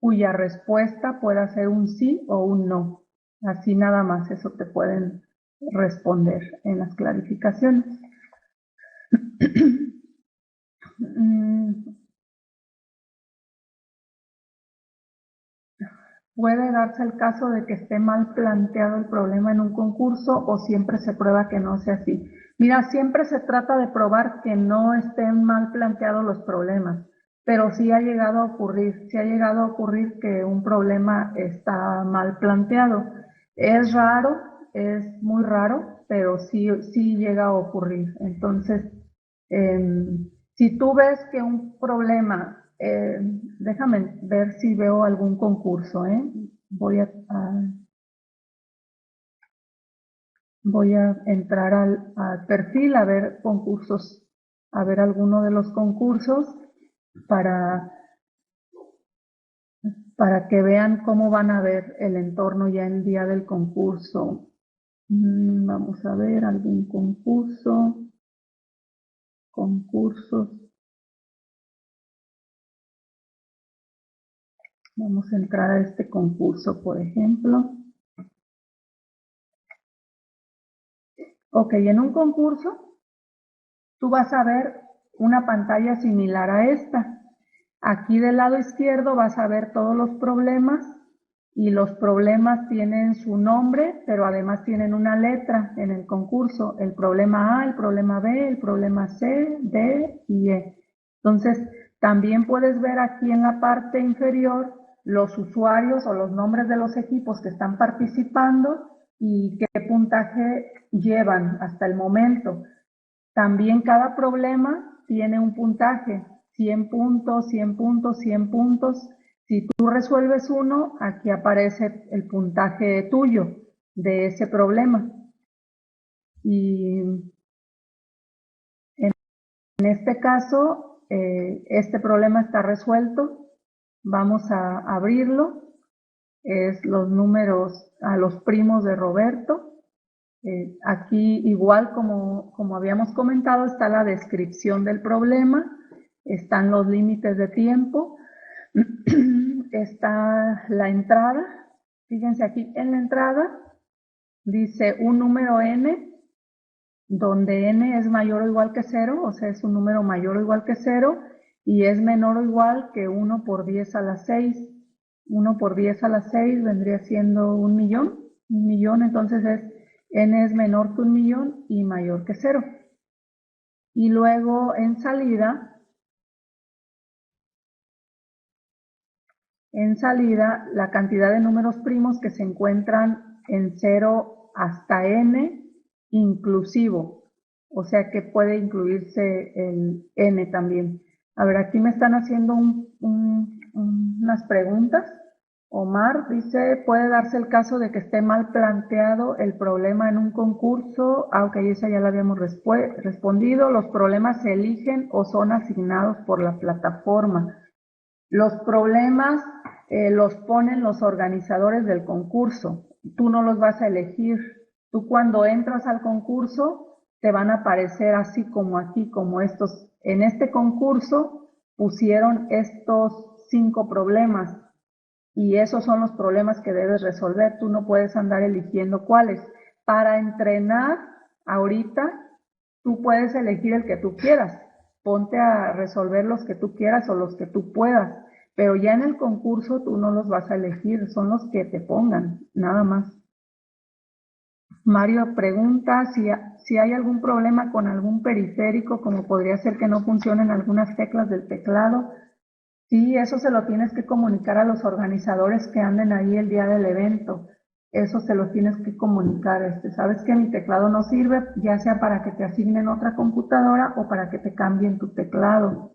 cuya respuesta pueda ser un sí o un no. Así nada más, eso te pueden responder en las clarificaciones. ¿Puede darse el caso de que esté mal planteado el problema en un concurso o siempre se prueba que no sea así? Mira, siempre se trata de probar que no estén mal planteados los problemas, pero sí ha llegado a ocurrir, que un problema está mal planteado. Es raro, es muy raro, pero sí llega a ocurrir. Entonces, si tú ves que un problema, déjame ver si veo algún concurso, ¿eh? Voy voy a entrar al perfil a ver concursos, a ver alguno de los concursos para, para que vean cómo van a ver el entorno ya el día del concurso. Vamos a ver algún concursos. Vamos a entrar a este concurso, por ejemplo. Ok, en un concurso tú vas a ver una pantalla similar a esta. Aquí del lado izquierdo vas a ver todos los problemas y los problemas tienen su nombre, pero además tienen una letra en el concurso. El problema A, el problema B, el problema C, D y E. Entonces, también puedes ver aquí en la parte inferior los usuarios o los nombres de los equipos que están participando y qué puntaje llevan hasta el momento. También cada problema tiene un puntaje, 100 puntos, 100 puntos, 100 puntos. Si tú resuelves uno, aquí aparece el puntaje tuyo de ese problema. Y en este caso, este problema está resuelto. Vamos a abrirlo. Es los números a los primos de Roberto. Aquí, igual como habíamos comentado, está la descripción del problema, están los límites de tiempo, está la entrada. Fíjense aquí en la entrada, dice un número n, donde n es mayor o igual que 0, o sea, es un número mayor o igual que 0, y es menor o igual que 1 por 10 a la 6. 1 por 10 a la 6 vendría siendo 1.000.000. 1.000.000, entonces n es menor que 1.000.000 y mayor que 0. Y luego en salida, la cantidad de números primos que se encuentran en 0 hasta n inclusivo, o sea que puede incluirse el n también. A ver, aquí me están haciendo unas preguntas. Omar dice, ¿puede darse el caso de que esté mal planteado el problema en un concurso? Aunque esa ya la habíamos respondido. Los problemas se eligen o son asignados por la plataforma. Los problemas los ponen los organizadores del concurso. Tú no los vas a elegir. Tú cuando entras al concurso te van a aparecer así como aquí, como estos. En este concurso pusieron estos 5 problemas y esos son los problemas que debes resolver. Tú no puedes andar eligiendo cuáles. Para entrenar ahorita, tú puedes elegir el que tú quieras. Ponte a resolver los que tú quieras o los que tú puedas. Pero ya en el concurso tú no los vas a elegir, son los que te pongan, nada más. Mario pregunta si hay algún problema con algún periférico, como podría ser que no funcionen algunas teclas del teclado. Sí, eso se lo tienes que comunicar a los organizadores que anden ahí el día del evento. eso se lo tienes que comunicar. Sabes que mi teclado no sirve, ya sea para que te asignen otra computadora o para que te cambien tu teclado.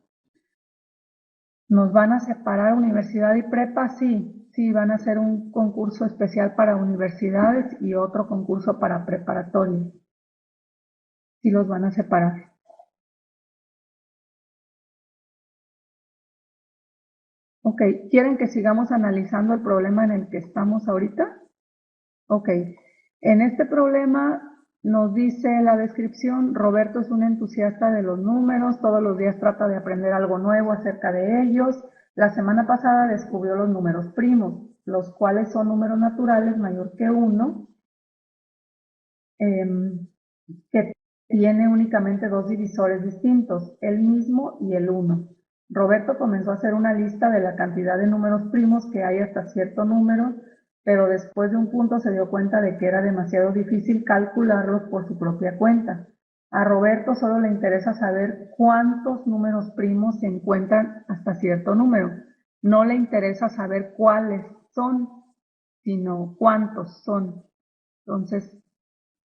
¿Nos van a separar universidad y prepa? Sí, sí, van a hacer un concurso especial para universidades y otro concurso para preparatoria. Sí los van a separar. Ok, ¿quieren que sigamos analizando el problema en el que estamos ahorita? Ok, en este problema nos dice la descripción: Roberto es un entusiasta de los números, todos los días trata de aprender algo nuevo acerca de ellos. La semana pasada descubrió los números primos, los cuales son números naturales mayor que 1, que tiene únicamente dos divisores distintos, el mismo y el 1. Roberto comenzó a hacer una lista de la cantidad de números primos que hay hasta cierto número, pero después de un punto se dio cuenta de que era demasiado difícil calcularlos por su propia cuenta. A Roberto solo le interesa saber cuántos números primos se encuentran hasta cierto número. No le interesa saber cuáles son, sino cuántos son. Entonces,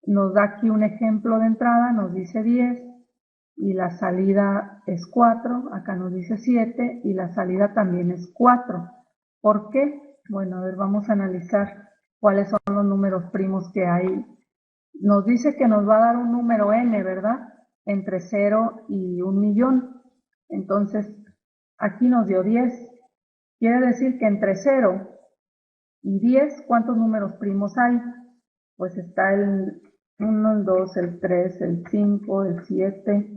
nos da aquí un ejemplo de entrada, nos dice 10 y la salida es 4, acá nos dice 7 y la salida también es 4. ¿Por qué? Bueno, a ver, vamos a analizar cuáles son los números primos que hay. Nos dice que nos va a dar un número n, ¿verdad? Entre 0 y 1.000.000. Entonces, aquí nos dio 10. Quiere decir que entre 0 y 10, ¿cuántos números primos hay? Pues está el 1, el 2, el 3, el 5, el 7,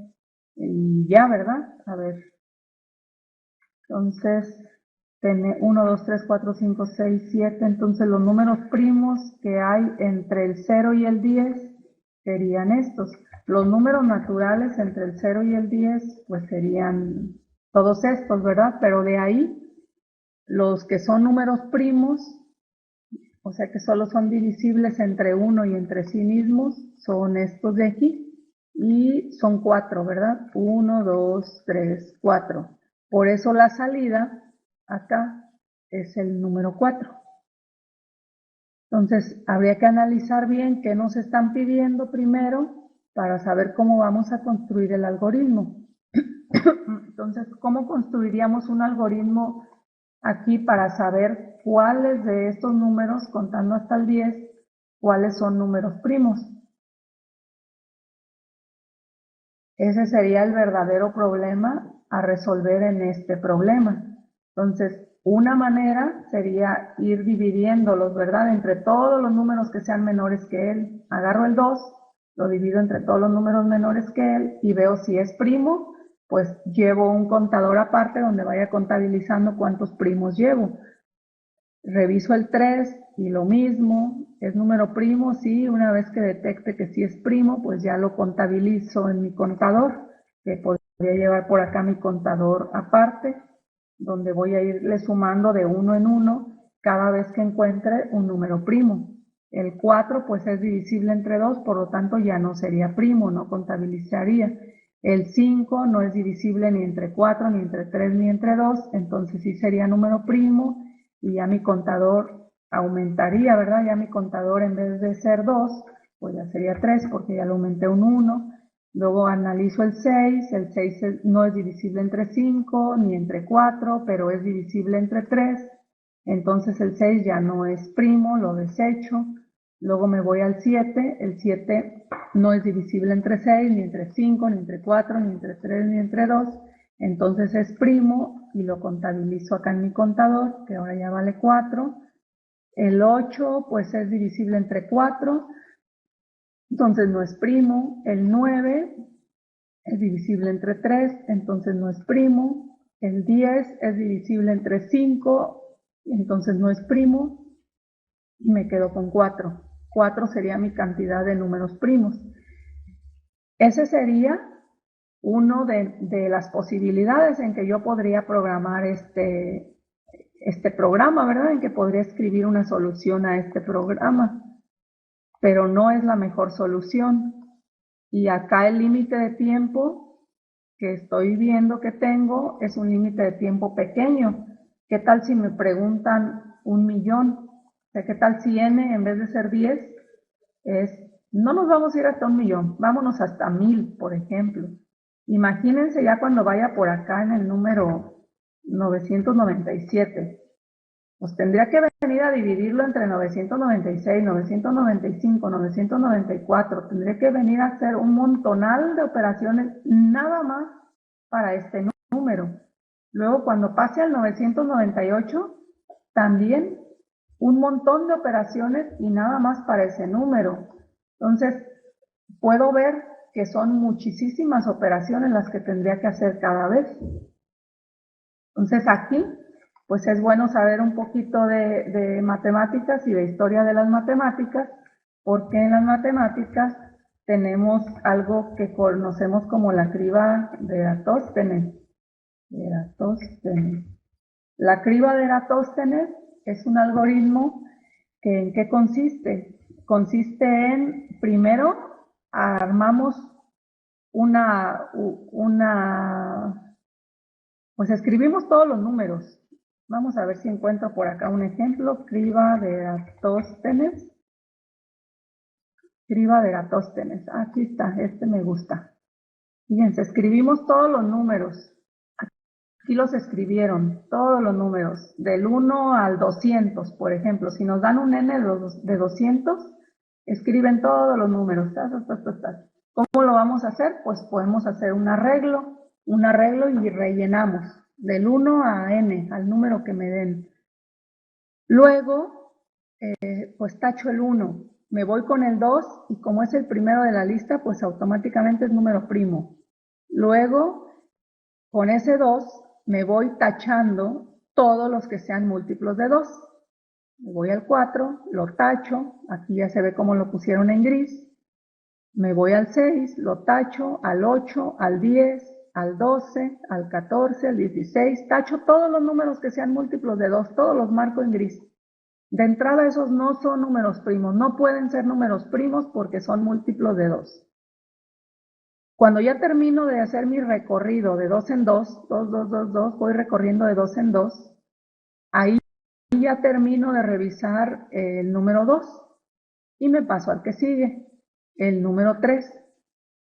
y ya, ¿verdad? A ver, entonces, tiene 1, 2, 3, 4, 5, 6, 7, entonces los números primos que hay entre el 0 y el 10 serían estos. Los números naturales entre el 0 y el 10, pues serían todos estos, ¿verdad? Pero de ahí, los que son números primos, o sea que solo son divisibles entre 1 y entre sí mismos, son estos de aquí, y son 4, ¿verdad? 1, 2, 3, 4. Por eso la salida acá es el número 4. Entonces, habría que analizar bien qué nos están pidiendo primero para saber cómo vamos a construir el algoritmo. Entonces, ¿cómo construiríamos un algoritmo aquí para saber cuáles de estos números, contando hasta el 10, cuáles son números primos? Ese sería el verdadero problema a resolver en este problema. Entonces, una manera sería ir dividiéndolos, ¿verdad? Entre todos los números que sean menores que él. Agarro el 2, lo divido entre todos los números menores que él y veo si es primo, pues llevo un contador aparte donde vaya contabilizando cuántos primos llevo. Reviso el 3 y lo mismo, es número primo, sí, una vez que detecte que sí es primo, pues ya lo contabilizo en mi contador, que podría llevar por acá mi contador aparte, donde voy a irle sumando de uno en uno cada vez que encuentre un número primo. El 4 pues es divisible entre 2, por lo tanto ya no sería primo, no contabilizaría. El 5 no es divisible ni entre 4, ni entre 3, ni entre 2, entonces sí sería número primo, y ya mi contador aumentaría, ¿verdad? Ya mi contador, en vez de ser 2, pues ya sería 3 porque ya lo aumenté un 1. Luego analizo el 6 no es divisible entre 5 ni entre 4, pero es divisible entre 3, entonces el 6 ya no es primo, lo desecho. Luego me voy al 7, el 7 no es divisible entre 6, ni entre 5, ni entre 4, ni entre 3, ni entre 2, entonces es primo y lo contabilizo acá en mi contador, que ahora ya vale 4. El 8 pues es divisible entre 4, entonces no es primo. El 9 es divisible entre 3, entonces no es primo. El 10 es divisible entre 5, entonces no es primo. Y me quedo con 4. 4 sería mi cantidad de números primos. Ese sería uno de las posibilidades en que yo podría programar este programa, ¿verdad? En que podría escribir una solución a este programa, pero no es la mejor solución. Y acá el límite de tiempo que estoy viendo que tengo es un límite de tiempo pequeño. ¿Qué tal si me preguntan 1.000.000? sea, ¿qué tal si n en vez de ser 10 no nos vamos a ir hasta 1,000,000, vámonos hasta 1000, por ejemplo? Imagínense ya cuando vaya por acá en el número 997, pues tendría que venir a dividirlo entre 996, 995, 994, tendría que venir a hacer un montonal de operaciones nada más para este número. Luego cuando pase al 998, también un montón de operaciones y nada más para ese número. Entonces, puedo ver que son muchísimas operaciones las que tendría que hacer cada vez. Entonces, aquí, pues es bueno saber un poquito de matemáticas y de historia de las matemáticas, porque en las matemáticas tenemos algo que conocemos como la criba de Eratóstenes. La criba de Eratóstenes es un algoritmo que ¿en qué consiste? Consiste en, primero, armamos pues escribimos todos los números. Vamos a ver si encuentro por acá un ejemplo. Criba de Eratóstenes. Criba de Eratóstenes. Aquí está, este me gusta. Fíjense, escribimos todos los números. Aquí los escribieron, todos los números, del 1 al 200, por ejemplo. Si nos dan un n de 200, escriben todos los números. ¿Cómo lo vamos a hacer? Pues podemos hacer un arreglo y rellenamos del 1 a n, al número que me den. Luego, pues tacho el 1, me voy con el 2 y como es el primero de la lista, pues automáticamente es número primo. Luego, con ese 2, me voy tachando todos los que sean múltiplos de 2. Me voy al 4, lo tacho, aquí ya se ve cómo lo pusieron en gris. Me voy al 6, lo tacho, al 8, al 10, al 12, al 14, al 16, tacho todos los números que sean múltiplos de 2, todos los marco en gris. De entrada esos no son números primos, no pueden ser números primos porque son múltiplos de 2. Cuando ya termino de hacer mi recorrido de 2 en 2, 2, 2, 2, 2, voy recorriendo de 2 en 2, ahí ya termino de revisar el número 2 y me paso al que sigue, el número 3.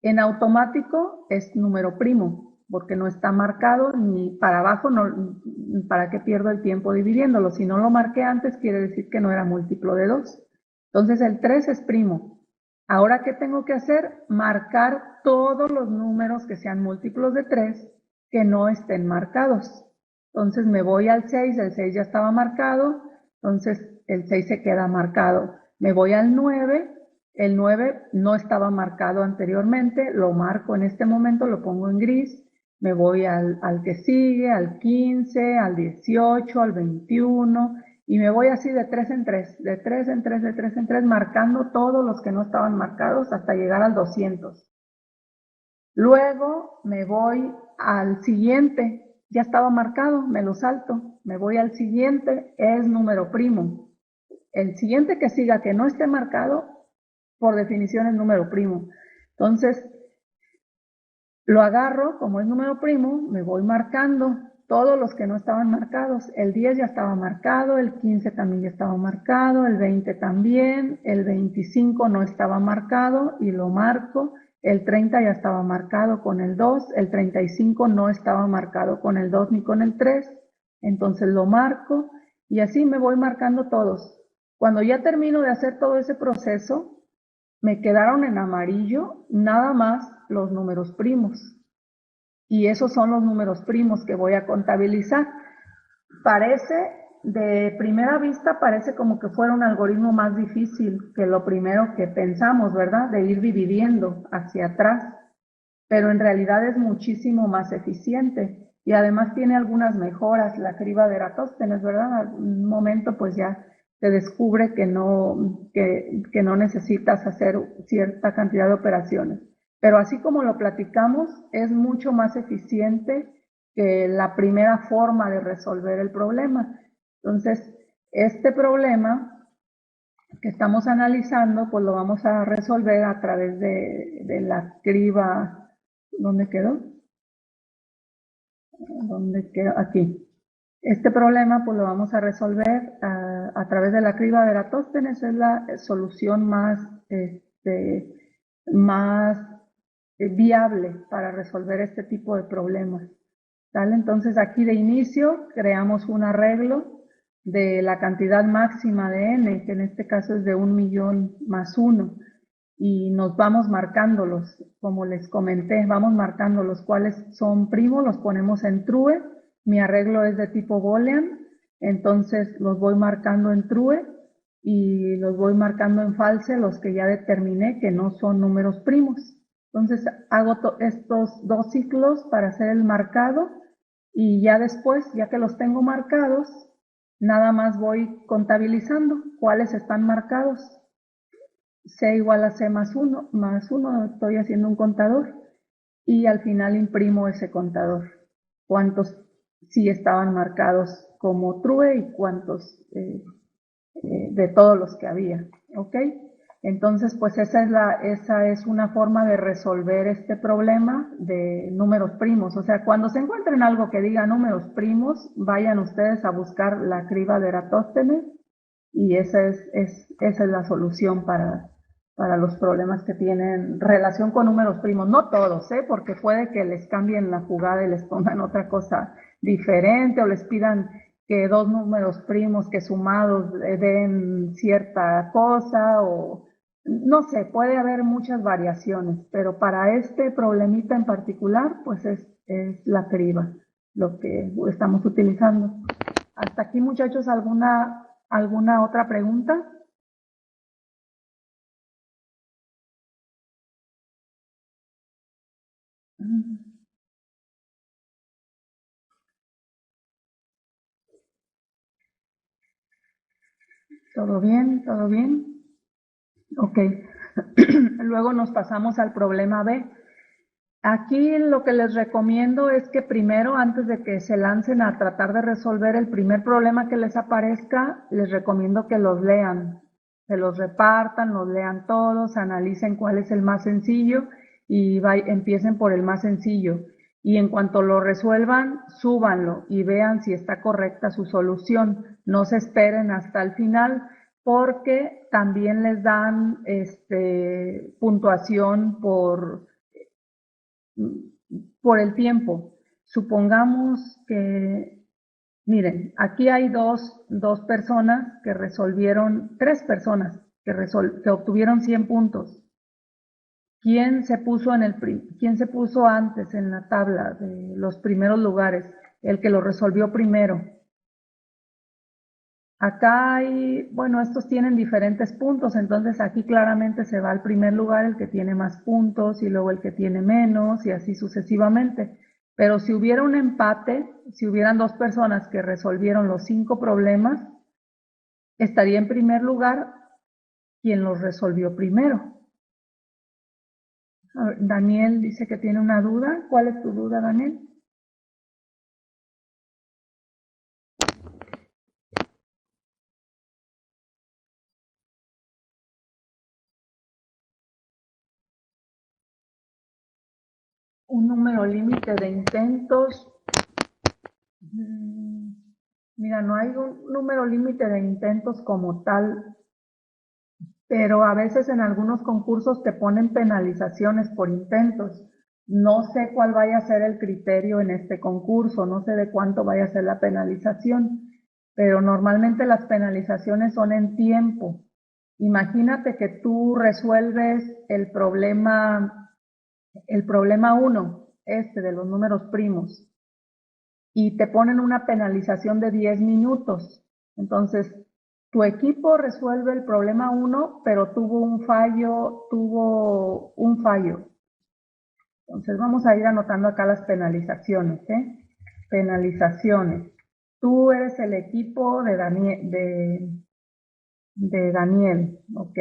En automático es número primo, porque no está marcado ni para abajo, no, ¿para qué pierdo el tiempo dividiéndolo? Si no lo marqué antes, quiere decir que no era múltiplo de 2. Entonces el 3 es primo. Ahora, ¿qué tengo que hacer? Marcar todos los números que sean múltiplos de 3 que no estén marcados. Entonces me voy al 6, el 6 ya estaba marcado, entonces el 6 se queda marcado. Me voy al 9, el 9 no estaba marcado anteriormente, lo marco en este momento, lo pongo en gris. Me voy al que sigue, al 15, al 18, al 21, y me voy así de 3 en 3, de 3 en 3, de 3 en 3, marcando todos los que no estaban marcados hasta llegar al 200. Luego me voy al siguiente, ya estaba marcado, me lo salto, me voy al siguiente, es número primo. El siguiente que siga que no esté marcado, por definición es número primo. Entonces, lo agarro, como es número primo, me voy marcando todos los que no estaban marcados. El 10 ya estaba marcado, el 15 también ya estaba marcado, el 20 también, el 25 no estaba marcado y lo marco. El 30 ya estaba marcado con el 2, el 35 no estaba marcado con el 2 ni con el 3, entonces lo marco y así me voy marcando todos. Cuando ya termino de hacer todo ese proceso, me quedaron en amarillo nada más los números primos. Y esos son los números primos que voy a contabilizar. De primera vista, parece como que fuera un algoritmo más difícil que lo primero que pensamos, ¿verdad? De ir dividiendo hacia atrás. Pero en realidad es muchísimo más eficiente. Y además tiene algunas mejoras, la criba de Eratóstenes, ¿verdad? En un momento pues ya se descubre que no necesitas hacer cierta cantidad de operaciones. Pero así como lo platicamos, es mucho más eficiente que la primera forma de resolver el problema. Entonces, este problema que estamos analizando, pues lo vamos a resolver a través de la criba. ¿Dónde quedó? ¿Dónde quedó? Aquí. Este problema pues lo vamos a resolver a través de la criba de Eratóstenes es la solución más viable para resolver este tipo de problemas. ¿Vale? Entonces aquí de inicio creamos un arreglo de la cantidad máxima de n, que en este caso es de 1.000.000 más 1, y nos vamos marcándolos, como les comenté, vamos marcando los cuales son primos, los ponemos en true. Mi arreglo es de tipo boolean, entonces los voy marcando en true y los voy marcando en false los que ya determiné que no son números primos. Entonces hago estos dos ciclos para hacer el marcado y ya después, ya que los tengo marcados, nada más voy contabilizando cuáles están marcados. C igual a C más 1, estoy haciendo un contador y al final imprimo ese contador. Cuántos sí estaban marcados como true y cuántos de todos los que había, ¿ok? Entonces, pues esa es una forma de resolver este problema de números primos. O sea, cuando se encuentren algo que diga números primos, vayan ustedes a buscar la criba de Eratóstenes y esa es la solución para los problemas que tienen relación con números primos. No todos, porque puede que les cambien la jugada y les pongan otra cosa diferente o les pidan que dos números primos que sumados den cierta cosa o no sé, puede haber muchas variaciones, pero para este problemita en particular, pues es la criba lo que estamos utilizando. Hasta aquí, muchachos, ¿alguna otra pregunta? ¿Todo bien? ¿Todo bien? Ok. Luego nos pasamos al problema B. Aquí lo que les recomiendo es que primero, antes de que se lancen a tratar de resolver el primer problema que les aparezca, les recomiendo que los lean, se los repartan, los lean todos, analicen cuál es el más sencillo y empiecen por el más sencillo. Y en cuanto lo resuelvan, súbanlo y vean si está correcta su solución. No se esperen hasta el final porque también les dan puntuación por el tiempo. Supongamos que, miren, aquí hay dos personas que resolvieron, tres personas que obtuvieron 100 puntos. ¿Quién se puso antes en la tabla de los primeros lugares? El que lo resolvió primero. Acá bueno, estos tienen diferentes puntos, entonces aquí claramente se va al primer lugar el que tiene más puntos y luego el que tiene menos y así sucesivamente. Pero si hubiera un empate, si hubieran dos personas que resolvieron los 5 problemas, estaría en primer lugar quien los resolvió primero. A ver, Daniel dice que tiene una duda. ¿Cuál es tu duda, Daniel? Un número límite de intentos. Mira, no hay un número límite de intentos como tal, pero a veces en algunos concursos te ponen penalizaciones por intentos. No sé cuál vaya a ser el criterio en este concurso, no sé de cuánto vaya a ser la penalización, pero normalmente las penalizaciones son en tiempo. Imagínate que tú resuelves el problema 1, de los números primos, y te ponen una penalización de 10 minutos. Entonces, tu equipo resuelve el problema 1, pero tuvo un fallo. Entonces, vamos a ir anotando acá las penalizaciones, Penalizaciones. Tú eres el equipo de Daniel, ok.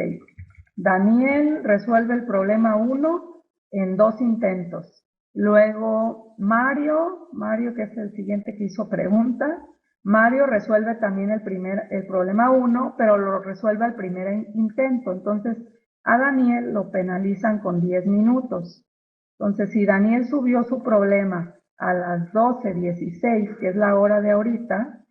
Daniel resuelve el problema 1 en 2 intentos. Luego Mario, que es el siguiente que hizo pregunta, Mario resuelve también el problema 1, pero lo resuelve al primer intento. Entonces, a Daniel lo penalizan con 10 minutos. Entonces, si Daniel subió su problema a las 12:16, que es la hora de ahorita,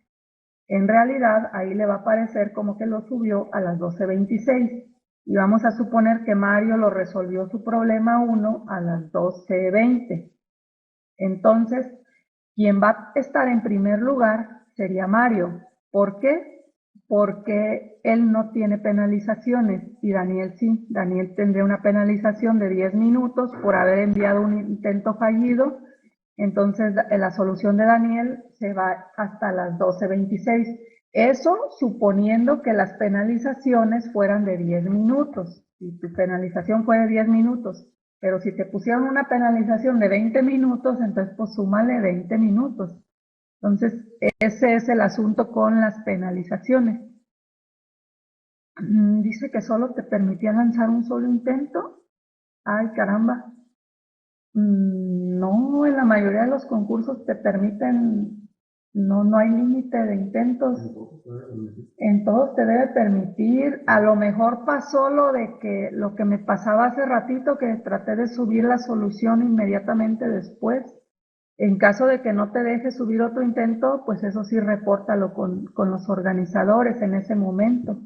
En realidad, ahí le va a aparecer como que lo subió a las 12:26. Y vamos a suponer que Mario lo resolvió su problema 1 a las 12:20. Entonces, quien va a estar en primer lugar sería Mario. ¿Por qué? Porque él no tiene penalizaciones y Daniel sí. Daniel tendría una penalización de 10 minutos por haber enviado un intento fallido. Entonces, la solución de Daniel se va hasta las 12:26. Eso suponiendo que las penalizaciones fueran de 10 minutos. Si tu penalización fue de 10 minutos, pero si te pusieron una penalización de 20 minutos, entonces pues súmale 20 minutos. Entonces, ese es el asunto con las penalizaciones. Dice que solo te permitía lanzar un solo intento. Ay, caramba. No, en la mayoría de los concursos te permiten, no hay límite de intentos. En todos te debe permitir. A lo mejor pasó lo que me pasaba hace ratito, que traté de subir la solución inmediatamente después. En caso de que no te deje subir otro intento, pues eso sí, repórtalo con los organizadores en ese momento.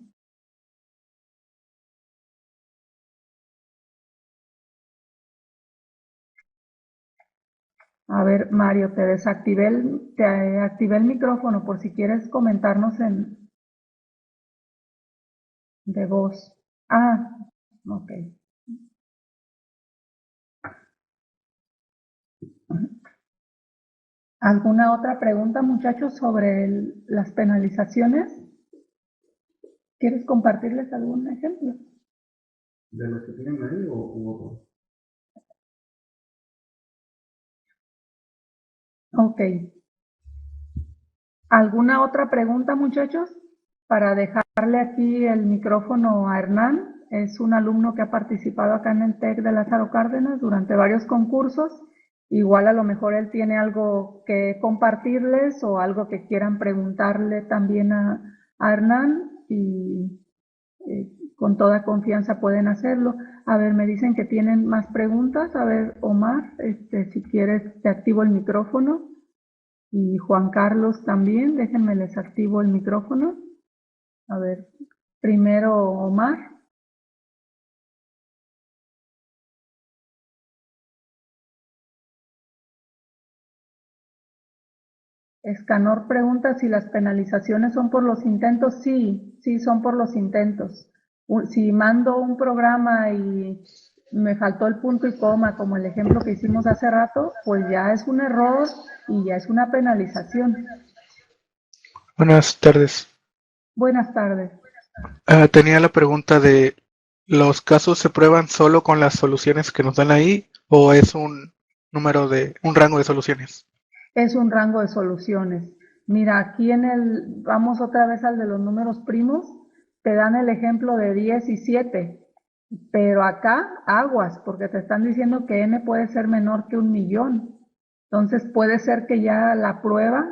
A ver, Mario, te activé el micrófono por si quieres comentarnos de voz. Ah, ok. ¿Alguna otra pregunta, muchachos, sobre las penalizaciones? ¿Quieres compartirles algún ejemplo? ¿De los que tienen ahí o otro? Ok. ¿Alguna otra pregunta, muchachos? Para dejarle aquí el micrófono a Hernán. Es un alumno que ha participado acá en el TEC de Lázaro Cárdenas durante varios concursos. Igual a lo mejor él tiene algo que compartirles o algo que quieran preguntarle también a Hernán y con toda confianza pueden hacerlo. A ver, me dicen que tienen más preguntas. A ver, Omar, si quieres te activo el micrófono. Y Juan Carlos también, déjenme les activo el micrófono. A ver, primero Omar. Escanor pregunta si las penalizaciones son por los intentos. Sí, sí, son por los intentos. Si mando un programa y me faltó el punto y coma, como el ejemplo que hicimos hace rato, pues ya es un error y ya es una penalización. Buenas tardes. Buenas tardes. Tenía la pregunta de, ¿los casos se prueban solo con las soluciones que nos dan ahí o es un rango de soluciones? Es un rango de soluciones. Mira, aquí vamos otra vez al de los números primos, te dan el ejemplo de 10 y 7, pero acá aguas, porque te están diciendo que n puede ser menor que 1.000.000. Entonces puede ser que ya la prueba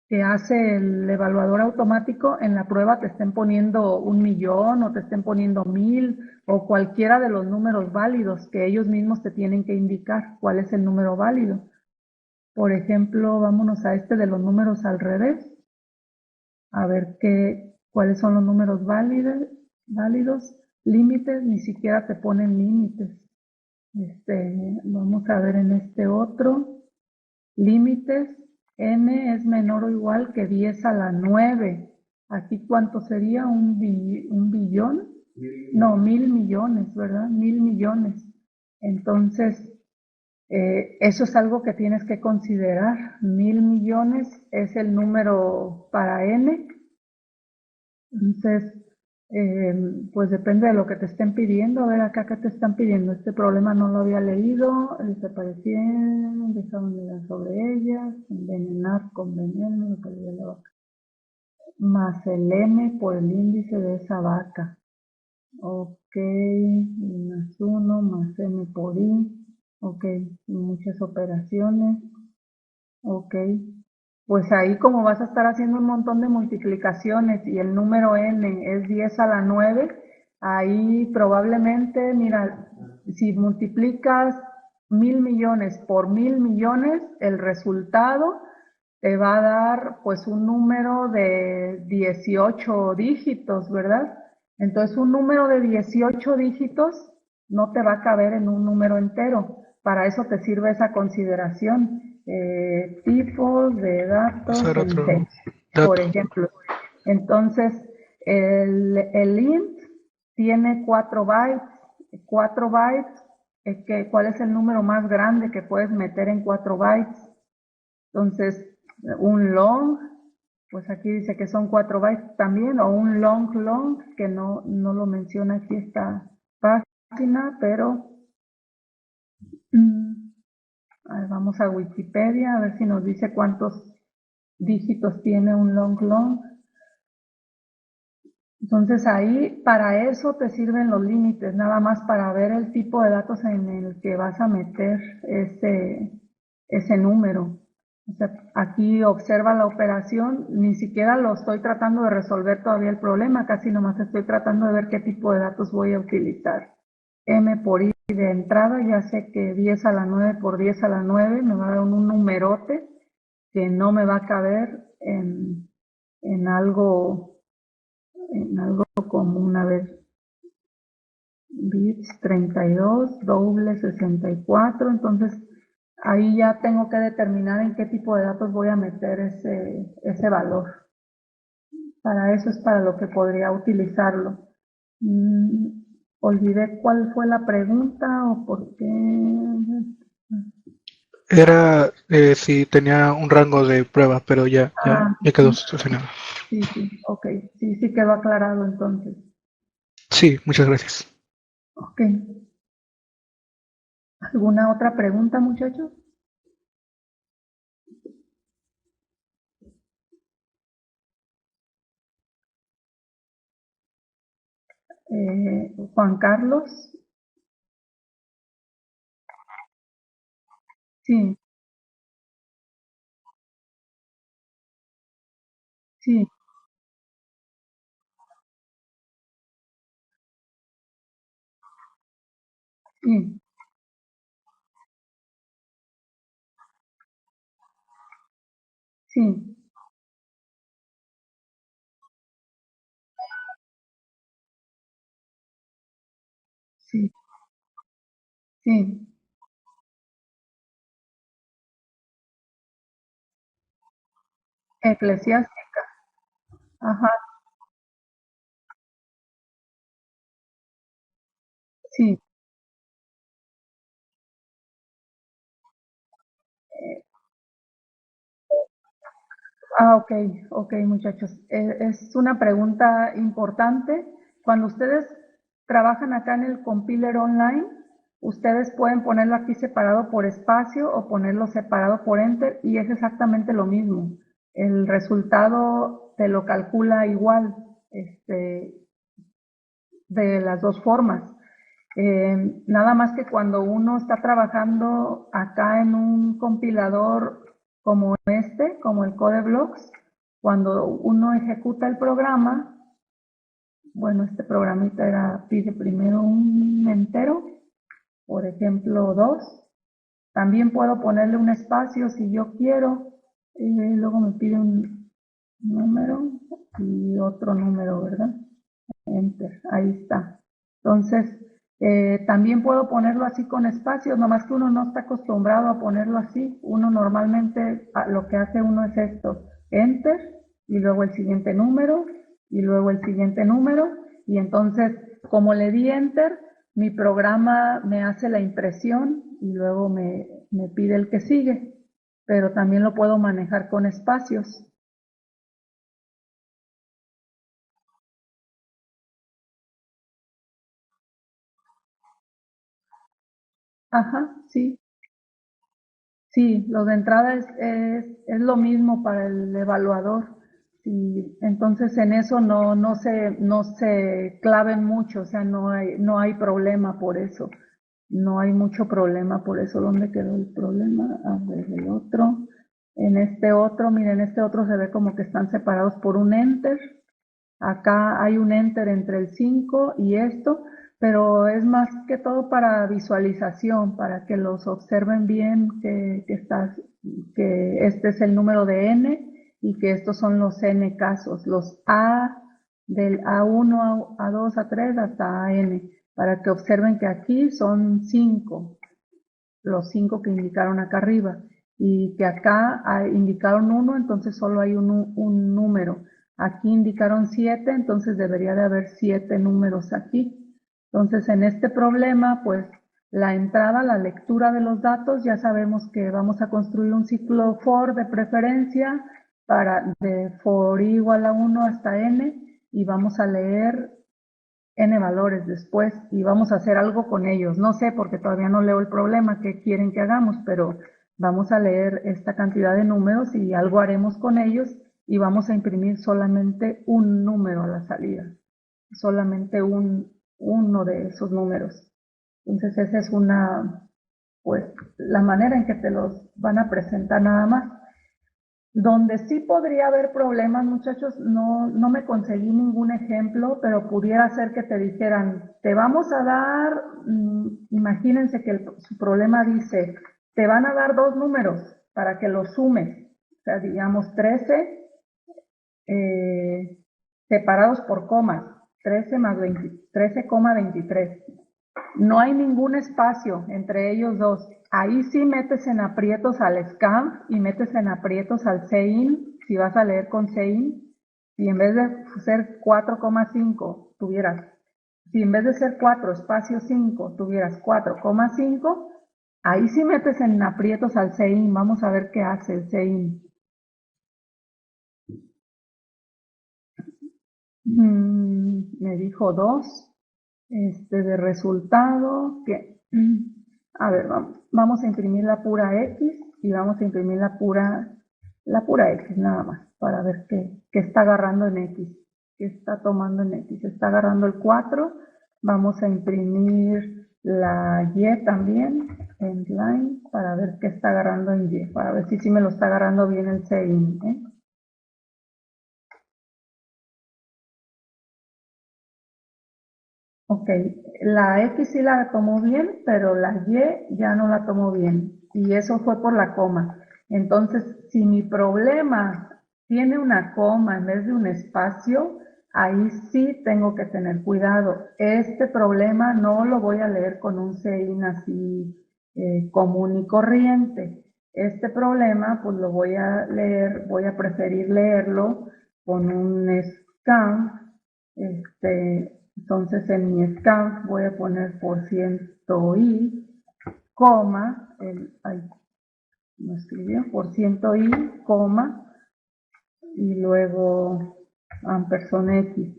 que hace el evaluador automático, en la prueba te estén poniendo 1.000.000 o te estén poniendo 1.000 o cualquiera de los números válidos que ellos mismos te tienen que indicar cuál es el número válido. Por ejemplo, vámonos a de los números al revés. A ver cuáles son los números válidos. Límites, ni siquiera te ponen límites. Vamos a ver en este otro. Límites, n es menor o igual que 10 a la 9. Aquí, ¿cuánto sería? ¿Un billón? No, 1.000.000.000, ¿verdad? 1.000.000.000. Entonces, eso es algo que tienes que considerar. 1.000.000.000 es el número para n. Entonces, pues depende de lo que te estén pidiendo. A ver acá qué te están pidiendo. Este problema no lo había leído. Desaparecieron, dejaron de dar sobre ellas, envenenar con veneno, lo que le dio la vaca. Más el m por el índice de esa vaca. Ok, más 1, más m por i. Ok, muchas operaciones. Ok, pues ahí como vas a estar haciendo un montón de multiplicaciones y el número n es 10 a la 9, ahí probablemente, mira, si multiplicas 1.000.000.000 por 1.000.000.000, el resultado te va a dar pues un número de 18 dígitos, ¿verdad? Entonces un número de 18 dígitos no te va a caber en un número entero. Para eso te sirve esa consideración. Tipos de datos Usar en otro text, por dato. ejemplo. Entonces, el int tiene 4 bytes. 4 bytes, ¿cuál es el número más grande que puedes meter en 4 bytes? Entonces, un long, pues aquí dice que son 4 bytes también, o un long, que no lo menciona aquí esta página, pero a ver, vamos a Wikipedia a ver si nos dice cuántos dígitos tiene un long. Entonces ahí, para eso te sirven los límites, nada más para ver el tipo de datos en el que vas a meter ese número. O sea, aquí observa la operación, ni siquiera lo estoy tratando de resolver todavía el problema, casi nomás estoy tratando de ver qué tipo de datos voy a utilizar. M por I de entrada, ya sé que 10 a la 9 por 10 a la 9 me va a dar un numerote que no me va a caber en algo común. A ver, bits 32, doble 64, entonces ahí ya tengo que determinar en qué tipo de datos voy a meter ese valor. Para eso es para lo que podría utilizarlo. Olvidé cuál fue la pregunta o por qué. Era si tenía un rango de pruebas, pero ya quedó solucionado. Sí, ok, sí quedó aclarado entonces. Sí, muchas gracias. Ok. ¿Alguna otra pregunta, muchachos? Juan Carlos. Sí, sí, sí, sí, sí, sí. Eclesiástica. Ajá, sí. Ok, ok, muchachos. Es una pregunta importante. Cuando ustedes trabajan acá en el compiler online, ustedes pueden ponerlo aquí separado por espacio o ponerlo separado por enter y es exactamente lo mismo. El resultado te lo calcula igual, de las dos formas. Nada más que cuando uno está trabajando acá en un compilador como como el CodeBlocks, cuando uno ejecuta el programa, bueno, este programita pide primero un entero, por ejemplo 2. También puedo ponerle un espacio si yo quiero, luego me pide un número y otro número, ¿verdad? Enter, ahí está. Entonces, también puedo ponerlo así con espacios, nomás que uno no está acostumbrado a ponerlo así. Uno normalmente lo que hace uno es esto, enter, y luego el siguiente número, y luego el siguiente número, y entonces, como le di enter, mi programa me hace la impresión y luego me pide el que sigue, pero también lo puedo manejar con espacios. Ajá, sí. Sí, lo de entrada es lo mismo para el evaluador. Y entonces en eso no se claven mucho, o sea, no hay problema por eso. No hay mucho problema por eso. ¿Dónde quedó el problema? A ver, el otro. En este otro, miren, este otro se ve como que están separados por un enter. Acá hay un enter entre el 5 y esto, pero es más que todo para visualización, para que los observen bien, que está que este es el número de n y que estos son los n casos, los a del A1, A2, A3 hasta AN, para que observen que aquí son 5, los 5 que indicaron acá arriba, y que acá indicaron 1, entonces solo hay un número. Aquí indicaron 7, entonces debería de haber 7 números aquí. Entonces en este problema, pues la entrada, la lectura de los datos, ya sabemos que vamos a construir un ciclo for de preferencia de for i igual a 1 hasta n, y vamos a leer n valores después y vamos a hacer algo con ellos. No sé, porque todavía no leo el problema que quieren que hagamos, pero vamos a leer esta cantidad de números y algo haremos con ellos y vamos a imprimir solamente un número a la salida, solamente uno de esos números. Entonces esa es pues, la manera en que te los van a presentar nada más. Donde sí podría haber problemas, muchachos, no me conseguí ningún ejemplo, pero pudiera ser que te dijeran, te vamos a dar, imagínense que su problema dice, te van a dar 2 números para que los sumes, o sea, digamos 13 separados por comas, 13 más 20, 13,23. No hay ningún espacio entre ellos dos. Ahí sí metes en aprietos al scanf y metes en aprietos al sein, si vas a leer con sein, y en vez de ser 4,5 tuvieras, si en vez de ser 4 espacio 5 tuvieras 4,5, ahí sí metes en aprietos al sein. Vamos a ver qué hace el sein. Me dijo 2. De resultado que, a ver, vamos a imprimir la pura X y vamos a imprimir la pura X nada más, para ver qué está agarrando en X, qué está tomando en X. Está agarrando el 4, vamos a imprimir la Y también, en line, para ver qué está agarrando en Y, para ver si sí me lo está agarrando bien el CIN, ¿eh? Ok, la X sí la tomó bien, pero la Y ya no la tomó bien. Y eso fue por la coma. Entonces, si mi problema tiene una coma en vez de un espacio, ahí sí tengo que tener cuidado. Este problema no lo voy a leer con un sein así común y corriente. Este problema, pues lo voy a leer, voy a preferir leerlo con un scan, entonces en mi scan voy a poner %i, coma, no escribió, %i, coma, y luego ampersand x.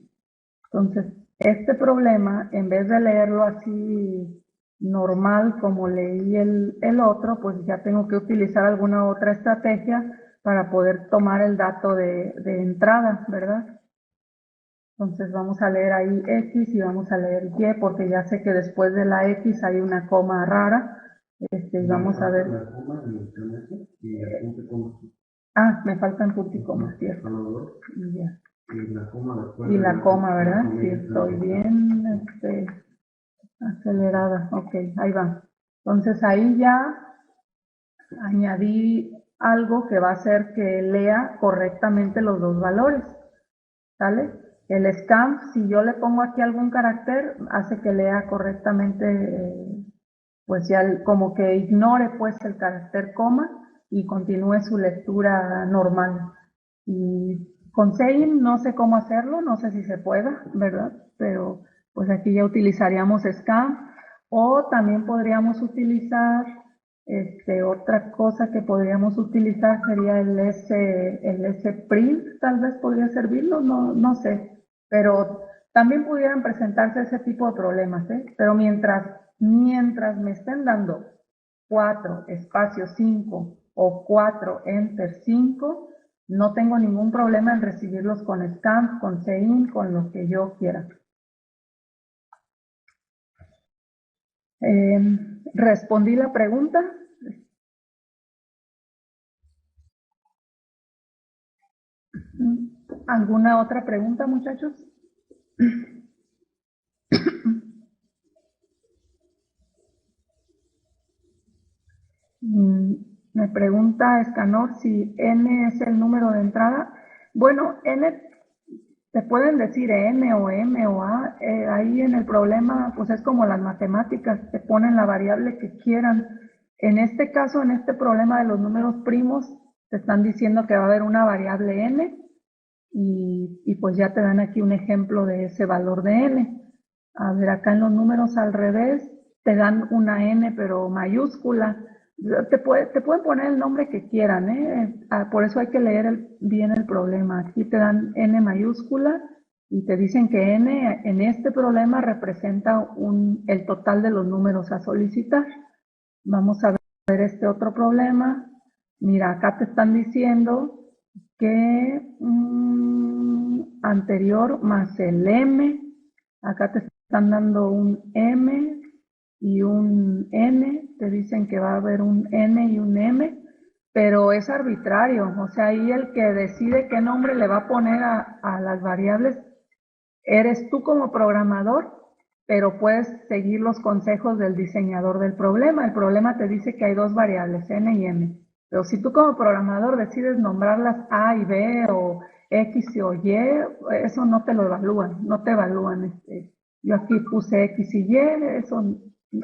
Entonces, este problema, en vez de leerlo así normal como leí el otro, pues ya tengo que utilizar alguna otra estrategia para poder tomar el dato de entrada, ¿verdad? Entonces vamos a leer ahí X y vamos a leer Y, porque ya sé que después de la X hay una coma rara. Vamos a ver. Me faltan punto y coma, cierto. Y ya. Y la coma, ¿verdad? Sí, estoy bien acelerada. Ok, ahí va. Entonces ahí ya añadí algo que va a hacer que lea correctamente los dos valores. ¿Sale? El scan, si yo le pongo aquí algún carácter, hace que lea correctamente, pues ya como que ignore pues el carácter coma y continúe su lectura normal. Y con sein no sé cómo hacerlo, no sé si se pueda, ¿verdad? Pero pues aquí ya utilizaríamos scan, o también podríamos utilizar otra cosa que podríamos utilizar sería el S-print, tal vez podría servirlo, no sé, pero también pudieran presentarse ese tipo de problemas, ¿eh? Pero mientras me estén dando 4 espacio 5 o 4 enter 5, no tengo ningún problema en recibirlos con scan, con sein, con lo que yo quiera. ¿Respondí la pregunta? ¿Alguna otra pregunta, muchachos? Me pregunta Escanor si n es el número de entrada. Bueno, n te pueden decir n o m o a. Ahí en el problema, pues es como las matemáticas, te ponen la variable que quieran. En este caso, en este problema de los números primos, te están diciendo que va a haber una variable n y pues ya te dan aquí un ejemplo de ese valor de n. A ver, acá en los números al revés, te dan una n pero mayúscula. Te pueden poner el nombre que quieran, ¿eh? Por eso hay que leer bien el problema. Aquí te dan n mayúscula y te dicen que n en este problema representa el total de los números a solicitar. Vamos a ver este otro problema. Mira, acá te están diciendo que anterior más el m. Acá te están dando un m y un n, te dicen que va a haber un n y un m, pero es arbitrario, o sea, ahí el que decide qué nombre le va a poner a las variables eres tú como programador, pero puedes seguir los consejos del diseñador del problema. El problema te dice que hay dos variables, n y m, pero si tú como programador decides nombrarlas a y b o x o y, eso no te lo evalúan, no te evalúan. Yo aquí puse x y y, eso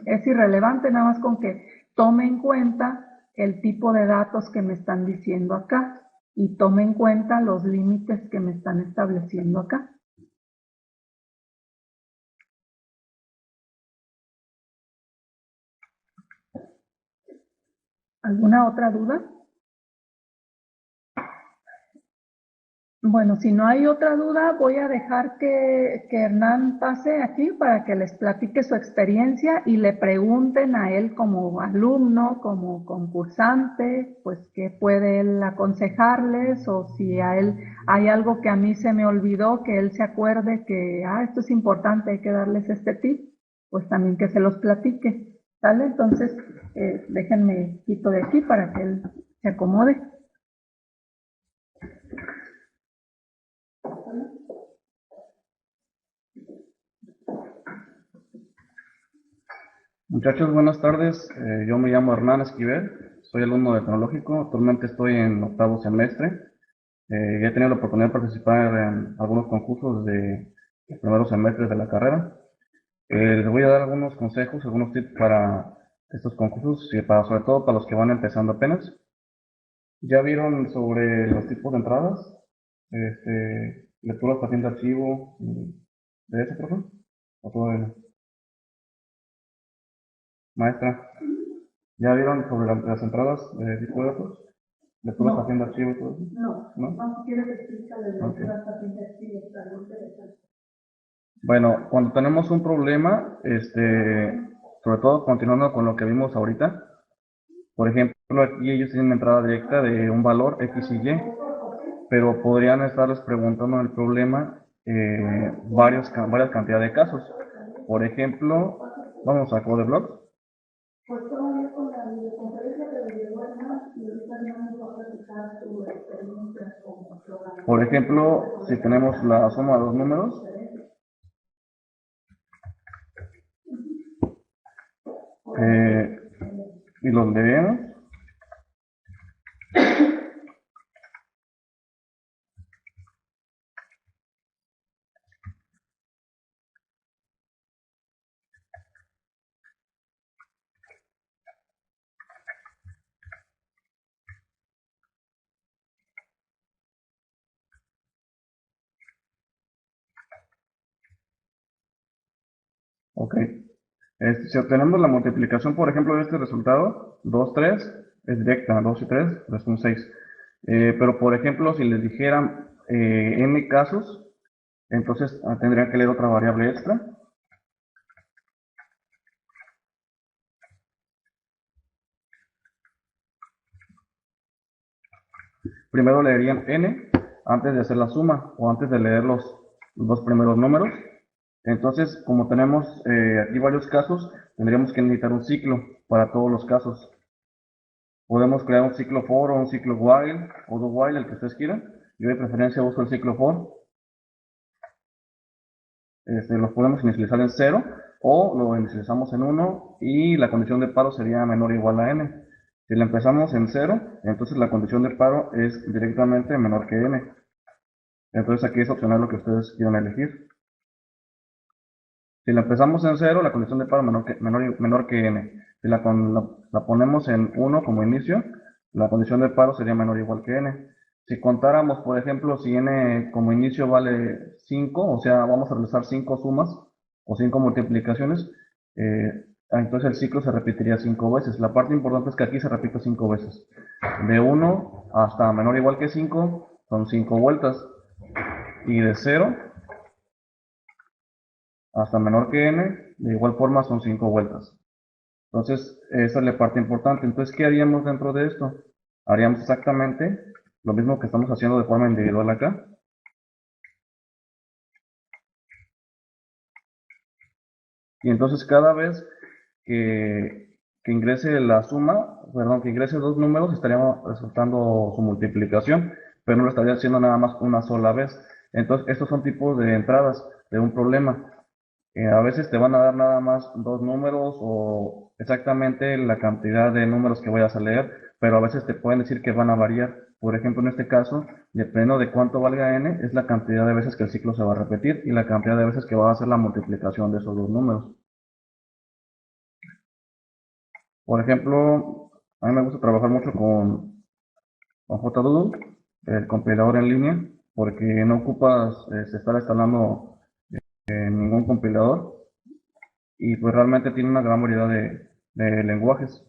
es irrelevante, nada más con que tome en cuenta el tipo de datos que me están diciendo acá y tome en cuenta los límites que me están estableciendo acá. ¿Alguna otra duda? Bueno, si no hay otra duda, voy a dejar que Hernán pase aquí para que les platique su experiencia y le pregunten a él como alumno, como concursante, pues qué puede él aconsejarles o si a él hay algo que a mí se me olvidó, que él se acuerde que, esto es importante, hay que darles este tip, pues también que se los platique, ¿sale? Entonces, déjenme quito de aquí para que él se acomode. Muchachos, buenas tardes. Yo me llamo Hernán Esquivel, soy alumno de Tecnológico. Actualmente estoy en octavo semestre. Ya he tenido la oportunidad de participar en algunos concursos de los primeros semestres de la carrera. Les voy a dar algunos consejos, algunos tips para estos concursos y sobre todo para los que van empezando apenas. ¿Ya vieron sobre los tipos de entradas? Lecturas, paciente, archivo, ¿de ese, profe? ¿O todavía no? Maestra, ¿ya vieron sobre las entradas de tipo de datos? ¿Lecturas, No. paciente, archivo y todo eso? No, ¿No? no quiero que explique de Ok. lectura paciente activo, está algo interesante. Bueno, cuando tenemos un problema, sobre todo continuando con lo que vimos ahorita, por ejemplo, aquí ellos tienen una entrada directa de un valor X y Y, pero podrían estarles preguntando en el problema varias cantidades de casos. Por ejemplo, vamos a CodeBlock. Pues todavía con la videoconferencia que me llegó Hernán y ahorita Hernán nos va a platicar su experiencia como programador. Por ejemplo, si tenemos la suma de dos números, y los leemos. Ok. Si obtenemos la multiplicación, por ejemplo, de este resultado, 2, 3, es directa, 2 y 3, es un 6. Pero, por ejemplo, si les dijeran n casos, entonces tendrían que leer otra variable extra. Primero leerían n antes de hacer la suma o antes de leer los dos primeros números. Entonces, como tenemos aquí varios casos, tendríamos que necesitar un ciclo para todos los casos. Podemos crear un ciclo for o un ciclo while o do while, el que ustedes quieran. Yo de preferencia uso el ciclo for. Lo podemos inicializar en 0 o lo inicializamos en 1 y la condición de paro sería menor o igual a n. Si la empezamos en 0, entonces la condición de paro es directamente menor que n. Entonces aquí es opcional lo que ustedes quieran elegir. Si la empezamos en 0, la condición de paro menor que n. Si la ponemos en 1 como inicio, la condición de paro sería menor o igual que n. Si contáramos, por ejemplo, si n como inicio vale 5, o sea, vamos a realizar 5 sumas o 5 multiplicaciones, entonces el ciclo se repetiría 5 veces. La parte importante es que aquí se repite 5 veces. De 1 hasta menor o igual que 5 son 5 vueltas. Y de 0 hasta menor que n, de igual forma son 5 vueltas. Entonces, esa es la parte importante. Entonces, ¿qué haríamos dentro de esto? Haríamos exactamente lo mismo que estamos haciendo de forma individual acá. Y entonces cada vez que ingrese la suma, perdón, que ingrese dos números, estaríamos resultando su multiplicación, pero no lo estaría haciendo nada más una sola vez. Entonces, estos son tipos de entradas de un problema. A veces te van a dar nada más dos números o exactamente la cantidad de números que vayas a leer, pero a veces te pueden decir que van a variar. Por ejemplo, en este caso, dependiendo de cuánto valga n, es la cantidad de veces que el ciclo se va a repetir y la cantidad de veces que va a hacer la multiplicación de esos dos números. Por ejemplo, a mí me gusta trabajar mucho con JDoodle, el compilador en línea, porque no ocupas estar instalando ningún compilador y pues realmente tiene una gran variedad de lenguajes.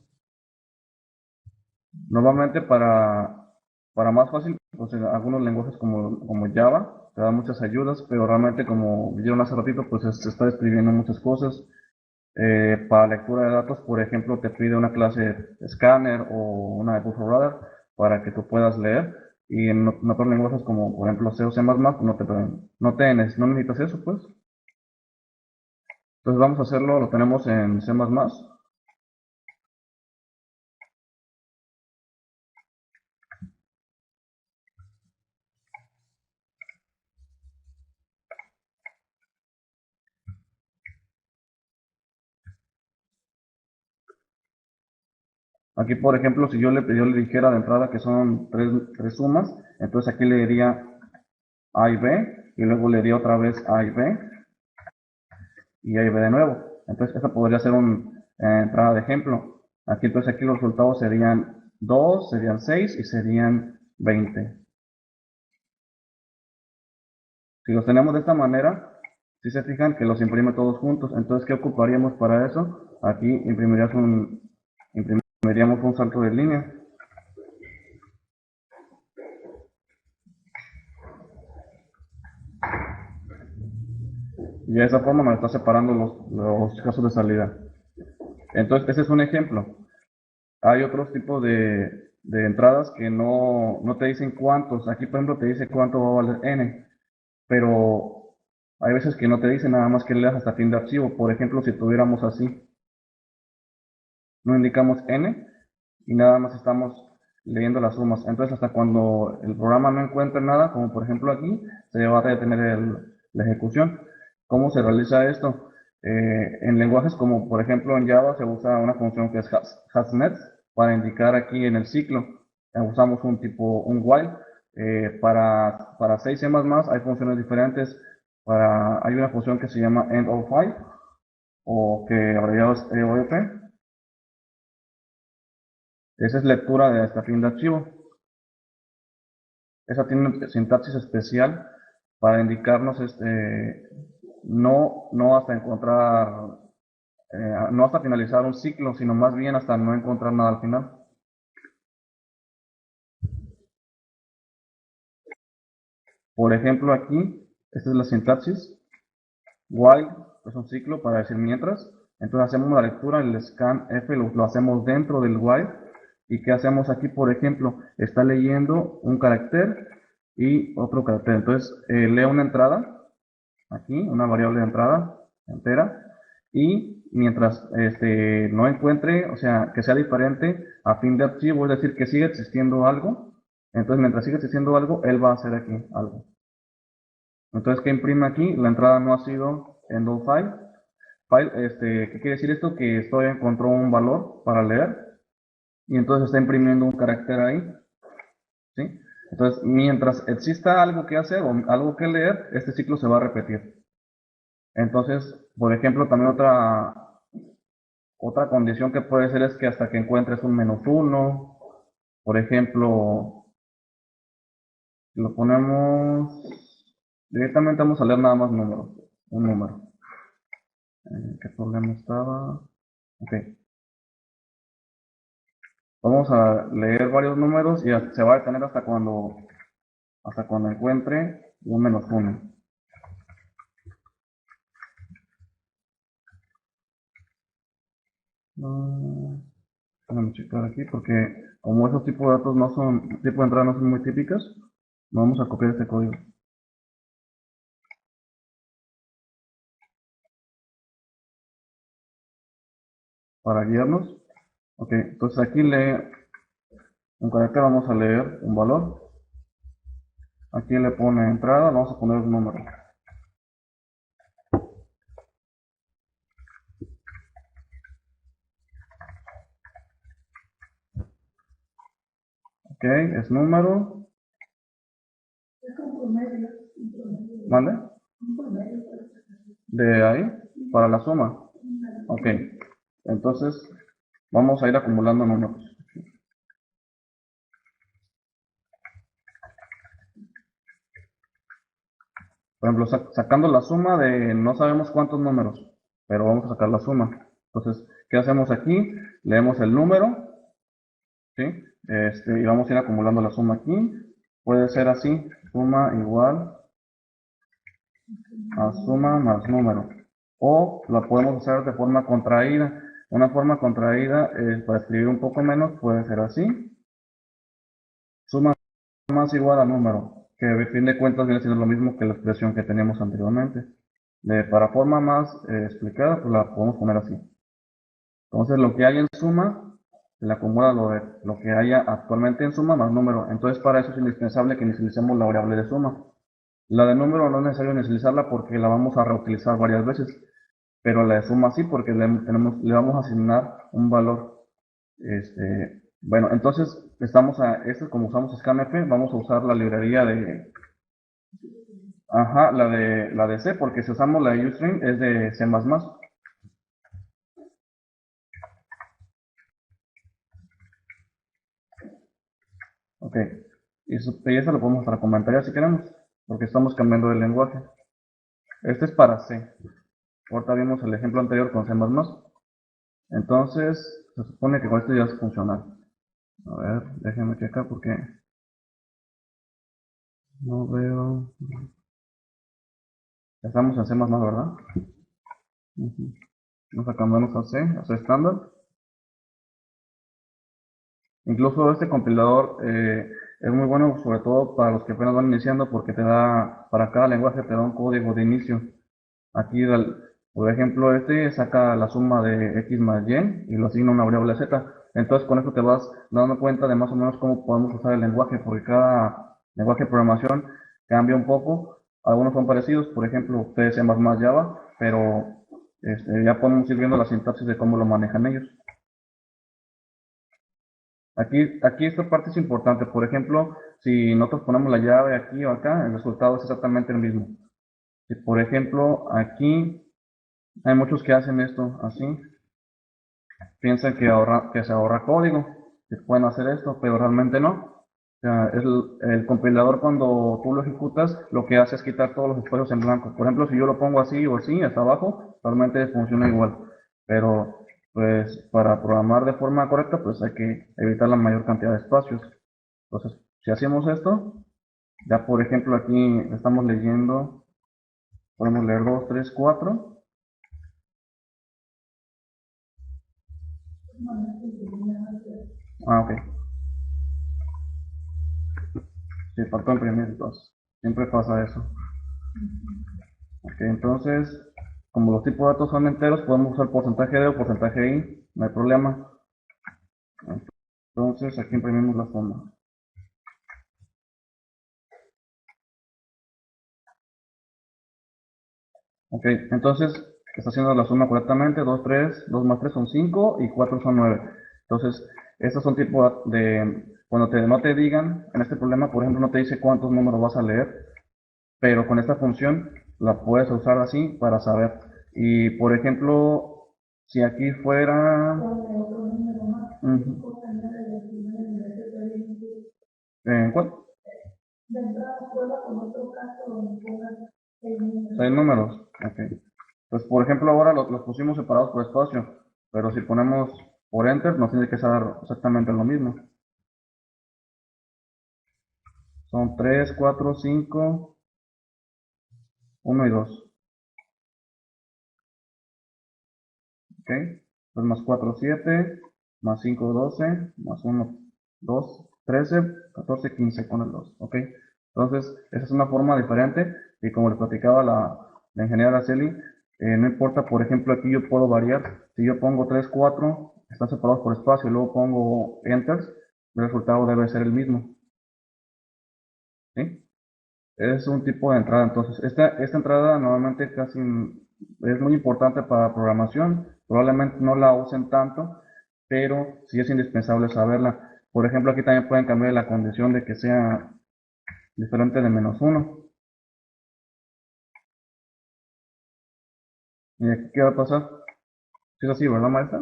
Normalmente para más fácil, pues algunos lenguajes como Java te dan muchas ayudas, pero realmente como vieron hace ratito, pues se está describiendo muchas cosas. Para lectura de datos, por ejemplo, te pide una clase Scanner o una de Buffer Radar para que tú puedas leer. Y en otros lenguajes como por ejemplo C o C++, no necesitas eso, pues. Entonces vamos a hacerlo, lo tenemos en C++. Aquí, por ejemplo, si yo le dijera de entrada que son tres sumas, entonces aquí le diría A y B, y luego le diría otra vez A y B, y A y B de nuevo. Entonces, esa podría ser una entrada de ejemplo. Aquí, entonces, aquí los resultados serían 2, serían 6 y serían 20. Si los tenemos de esta manera, si se fijan que los imprime todos juntos, entonces, ¿qué ocuparíamos para eso? Aquí imprimiríamos un salto de línea. Y de esa forma nos está separando los casos de salida. Entonces, ese es un ejemplo. Hay otros tipos de entradas que no te dicen cuántos. Aquí, por ejemplo, te dice cuánto va a valer n, pero hay veces que no te dice nada más que leas hasta fin de archivo. Por ejemplo, si tuviéramos así, no indicamos n y nada más estamos leyendo las sumas. Entonces, hasta cuando el programa no encuentre nada, como por ejemplo aquí, se va a detener la ejecución. ¿Cómo se realiza esto? En lenguajes como por ejemplo en Java se usa una función que es hasNet para indicar aquí en el ciclo. Usamos un while. Para 6 C++ hay funciones diferentes. Hay una función que se llama end of while o que abreviado es EOF. Esa es lectura de hasta fin de archivo. Esa tiene una sintaxis especial para indicarnos no hasta encontrar, no hasta finalizar un ciclo, sino más bien hasta no encontrar nada al final. Por ejemplo, aquí, esta es la sintaxis. While es un ciclo para decir mientras. Entonces hacemos la lectura, el scanf lo hacemos dentro del while. ¿Y qué hacemos aquí? Por ejemplo, está leyendo un carácter y otro carácter. Entonces, lee una entrada, aquí, una variable de entrada entera, y mientras no encuentre, o sea, que sea diferente a fin de archivo, es decir, que sigue existiendo algo, entonces mientras sigue existiendo algo, él va a hacer aquí algo. Entonces, ¿qué imprime aquí? La entrada no ha sido end of file. ¿Qué quiere decir esto? Que esto encontró un valor para leer, y entonces está imprimiendo un carácter ahí, ¿sí? Entonces, mientras exista algo que hacer o algo que leer, este ciclo se va a repetir. Entonces, por ejemplo, también otra condición que puede ser es que hasta que encuentres un -1, por ejemplo, lo ponemos, directamente vamos a leer nada más números, un número. ¿Qué problema estaba? Ok. Vamos a leer varios números y se va a detener hasta cuando encuentre un -1. Déjame checar aquí porque como esos tipos de datos no son, tipo de entrada no son muy típicas, no vamos a copiar este código. Para guiarnos. Ok, entonces aquí lee un carácter, vamos a leer un valor. Aquí le pone entrada, vamos a poner un número. Ok, es número. ¿Mande? De ahí, para la suma. Ok, entonces vamos a ir acumulando números. Por ejemplo, sacando la suma de no sabemos cuántos números, pero vamos a sacar la suma. Entonces, ¿qué hacemos aquí? Leemos el número, ¿sí? Y vamos a ir acumulando la suma aquí. Puede ser así, suma igual a suma más número. O la podemos hacer de forma contraída. Una forma contraída, para escribir un poco menos, puede ser así. Suma más igual a número, que a fin de cuentas viene siendo lo mismo que la expresión que teníamos anteriormente. Para forma más explicada, pues la podemos poner así. Entonces, lo que hay en suma, se le acumula lo que haya actualmente en suma más número. Entonces, para eso es indispensable que inicialicemos la variable de suma. La de número no es necesario inicializarla porque la vamos a reutilizar varias veces, pero la de suma sí porque le vamos a asignar un valor. Bueno, entonces como usamos scanf, vamos a usar la librería de, ajá, la de C, porque si usamos la de uString es de C++. Ok, y eso lo podemos para comentar si queremos, porque estamos cambiando de lenguaje. Este es para C. Ahorita vimos el ejemplo anterior con C++. Entonces, se supone que con esto ya es funcional. A ver, déjenme checar porque no veo. Estamos en C++, ¿verdad? Vamos a cambiarnos a C estándar. Incluso este compilador es muy bueno, sobre todo para los que apenas van iniciando, porque para cada lenguaje te da un código de inicio. Aquí, por ejemplo, este saca la suma de x más y y lo asigna a una variable z. Entonces, con esto te vas dando cuenta de más o menos cómo podemos usar el lenguaje, porque cada lenguaje de programación cambia un poco. Algunos son parecidos, por ejemplo, C, C++, Java, pero ya podemos ir viendo la sintaxis de cómo lo manejan ellos. Aquí esta parte es importante. Por ejemplo, si nosotros ponemos la llave aquí o acá, el resultado es exactamente el mismo. Si, por ejemplo, aquí hay muchos que hacen esto así, piensan que se ahorra código, que pueden hacer esto, pero realmente no. O sea, el compilador cuando tú lo ejecutas, lo que hace es quitar todos los espacios en blanco. Por ejemplo, si yo lo pongo así o así, hasta abajo, realmente funciona igual. Pero, pues, para programar de forma correcta, pues hay que evitar la mayor cantidad de espacios. Entonces, si hacemos esto, ya por ejemplo aquí estamos leyendo, podemos leer 2, 3, 4. Ah, ok. Sí, faltó imprimir dos. Siempre pasa eso. Ok, entonces, como los tipos de datos son enteros, podemos usar porcentaje de o porcentaje i, no hay problema. Entonces, aquí imprimimos la suma. Ok, entonces, está haciendo la suma correctamente. 2 más 3 son 5 y 4 son 9. Entonces, estos son tipo de, cuando no te digan, en este problema, por ejemplo, no te dice cuántos números vas a leer, pero con esta función la puedes usar así para saber. Y, por ejemplo, si aquí fuera... Ujú. ¿Cuál? 6 números. Ok. Pues, por ejemplo, ahora los pusimos separados por espacio, pero si ponemos por Enter, nos tiene que dar exactamente lo mismo. Son 3, 4, 5, 1 y 2. Ok. Pues más 4, 7, más 5, 12, más 1, 2, 13, 14, 15 con el 2. Ok. Entonces, esa es una forma diferente y como les platicaba la ingeniera Araceli, no importa, por ejemplo, aquí yo puedo variar. Si yo pongo 3, 4, están separados por espacio y luego pongo Enter, el resultado debe ser el mismo. ¿Sí? Es un tipo de entrada. Entonces, esta entrada normalmente casi es muy importante para programación. Probablemente no la usen tanto, pero sí es indispensable saberla. Por ejemplo, aquí también pueden cambiar la condición de que sea diferente de -1. ¿Y aquí qué va a pasar? ¿Sí es así, verdad, maestra?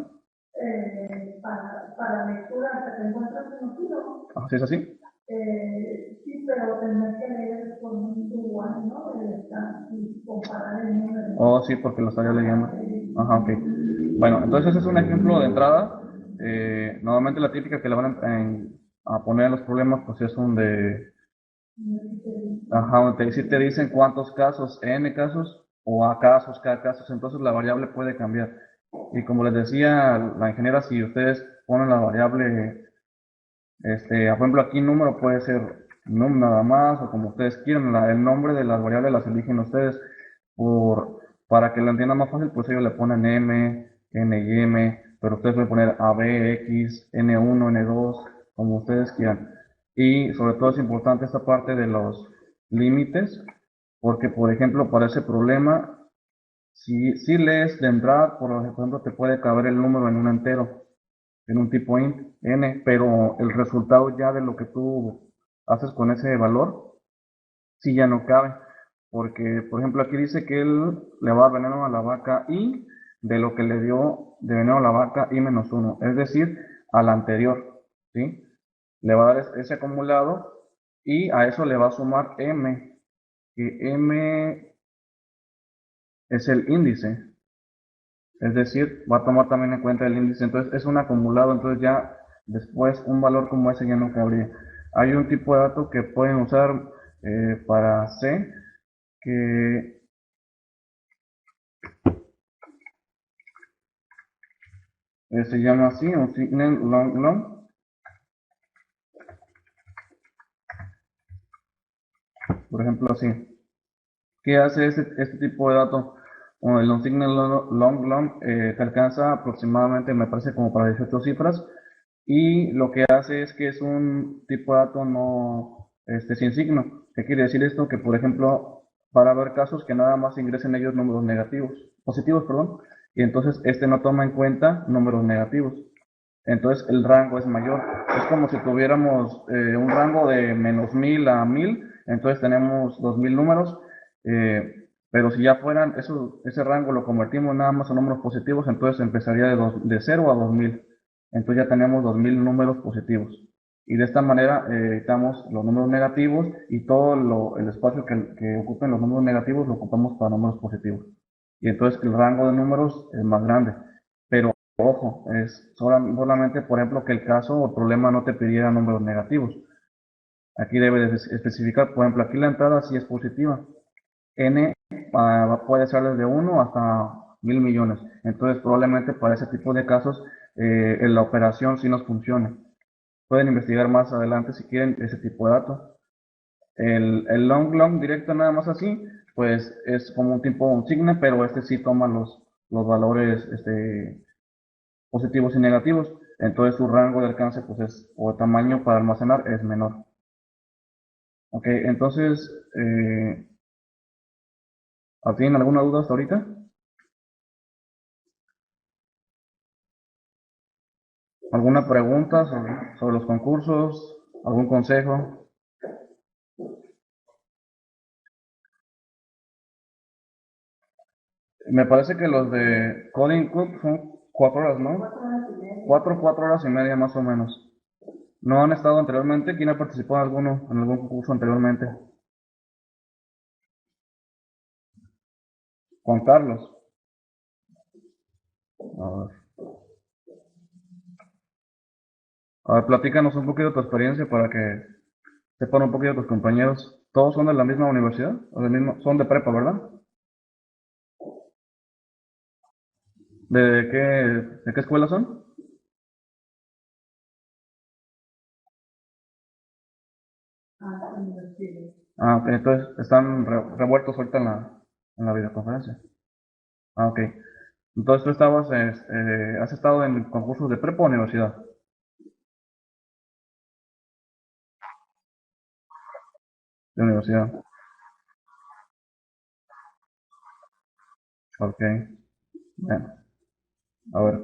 Para lectura hasta que encuentras un giro. ¿Sí es así? Sí, pero tendrás que leer por un igual, ¿no? Y comparar el número. Oh, sí, porque lo estaría leyendo. Ajá, ok. Bueno, entonces ese es un ejemplo de entrada. Normalmente la típica que le van a poner en los problemas, pues es un de... Ajá, donde sí te dicen cuántos casos, n casos, o a casos, k casos, entonces la variable puede cambiar. Y como les decía la ingeniera, si ustedes ponen la variable, por ejemplo, aquí número puede ser num nada más, o como ustedes quieran, el nombre de las variables las eligen ustedes. Para que lo entiendan más fácil, pues ellos le ponen m, n y m, pero ustedes pueden poner a, b, x, n1, n2, como ustedes quieran. Y sobre todo es importante esta parte de los límites, porque por ejemplo, para ese problema, si lees de entrada, por ejemplo, te puede caber el número en un entero, en un tipo int, n, pero el resultado ya de lo que tú haces con ese valor, sí ya no cabe. Porque, por ejemplo, aquí dice que él le va a dar veneno a la vaca y de lo que le dio de veneno a la vaca y -1, es decir, al anterior, ¿sí? Le va a dar ese acumulado y a eso le va a sumar m, que m es el índice. Es decir, va a tomar también en cuenta el índice, entonces es un acumulado, entonces ya después un valor como ese ya no cabría. Hay un tipo de dato que pueden usar para C, que se llama así, un signal long long. Por ejemplo, así. ¿Qué hace este tipo de dato? Bueno, el unsigned long long te alcanza aproximadamente, me parece, como para 18 cifras. Y lo que hace es que es un tipo de dato no sin signo. ¿Qué quiere decir esto? Que, por ejemplo, para haber casos que nada más ingresen ellos números positivos, perdón, y entonces este no toma en cuenta números negativos. Entonces el rango es mayor. Es como si tuviéramos un rango de -1000 a 1000, entonces tenemos 2000 números, pero si ya fueran, ese rango lo convertimos nada más a números positivos, entonces empezaría de 0 a 2000. Entonces ya tenemos 2000 números positivos. Y de esta manera evitamos los números negativos y todo el espacio que ocupen los números negativos lo ocupamos para números positivos. Y entonces el rango de números es más grande. Pero ojo, es solamente, por ejemplo, que el caso o problema no te pidiera números negativos. Aquí debe de especificar, por ejemplo, aquí la entrada sí es positiva. N puede ser desde 1 hasta 1000 millones. Entonces, probablemente para ese tipo de casos, en la operación sí nos funcione. Pueden investigar más adelante si quieren ese tipo de datos. El long long directo nada más así, pues es como un tipo un signe, pero este sí toma los valores positivos y negativos, entonces su rango de alcance pues o tamaño para almacenar es menor. Ok, entonces, ¿tienen alguna duda hasta ahorita? ¿Alguna pregunta sobre los concursos? ¿Algún consejo? Me parece que los de Coding Cup son 4 horas, ¿no? 4 horas y media más o menos. ¿No han estado anteriormente? ¿Quién ha participado en algún concurso anteriormente? Juan Carlos. A ver, platícanos un poquito de tu experiencia para que sepan un poquito tus compañeros. ¿Todos son de la misma universidad? ¿O son de prepa, verdad? ¿De qué escuela son? Ah, ok, entonces están revueltos ahorita en la videoconferencia. Ah, ok. Entonces tú has estado en concursos de prepa o universidad. De universidad. Ok. Bueno, a ver,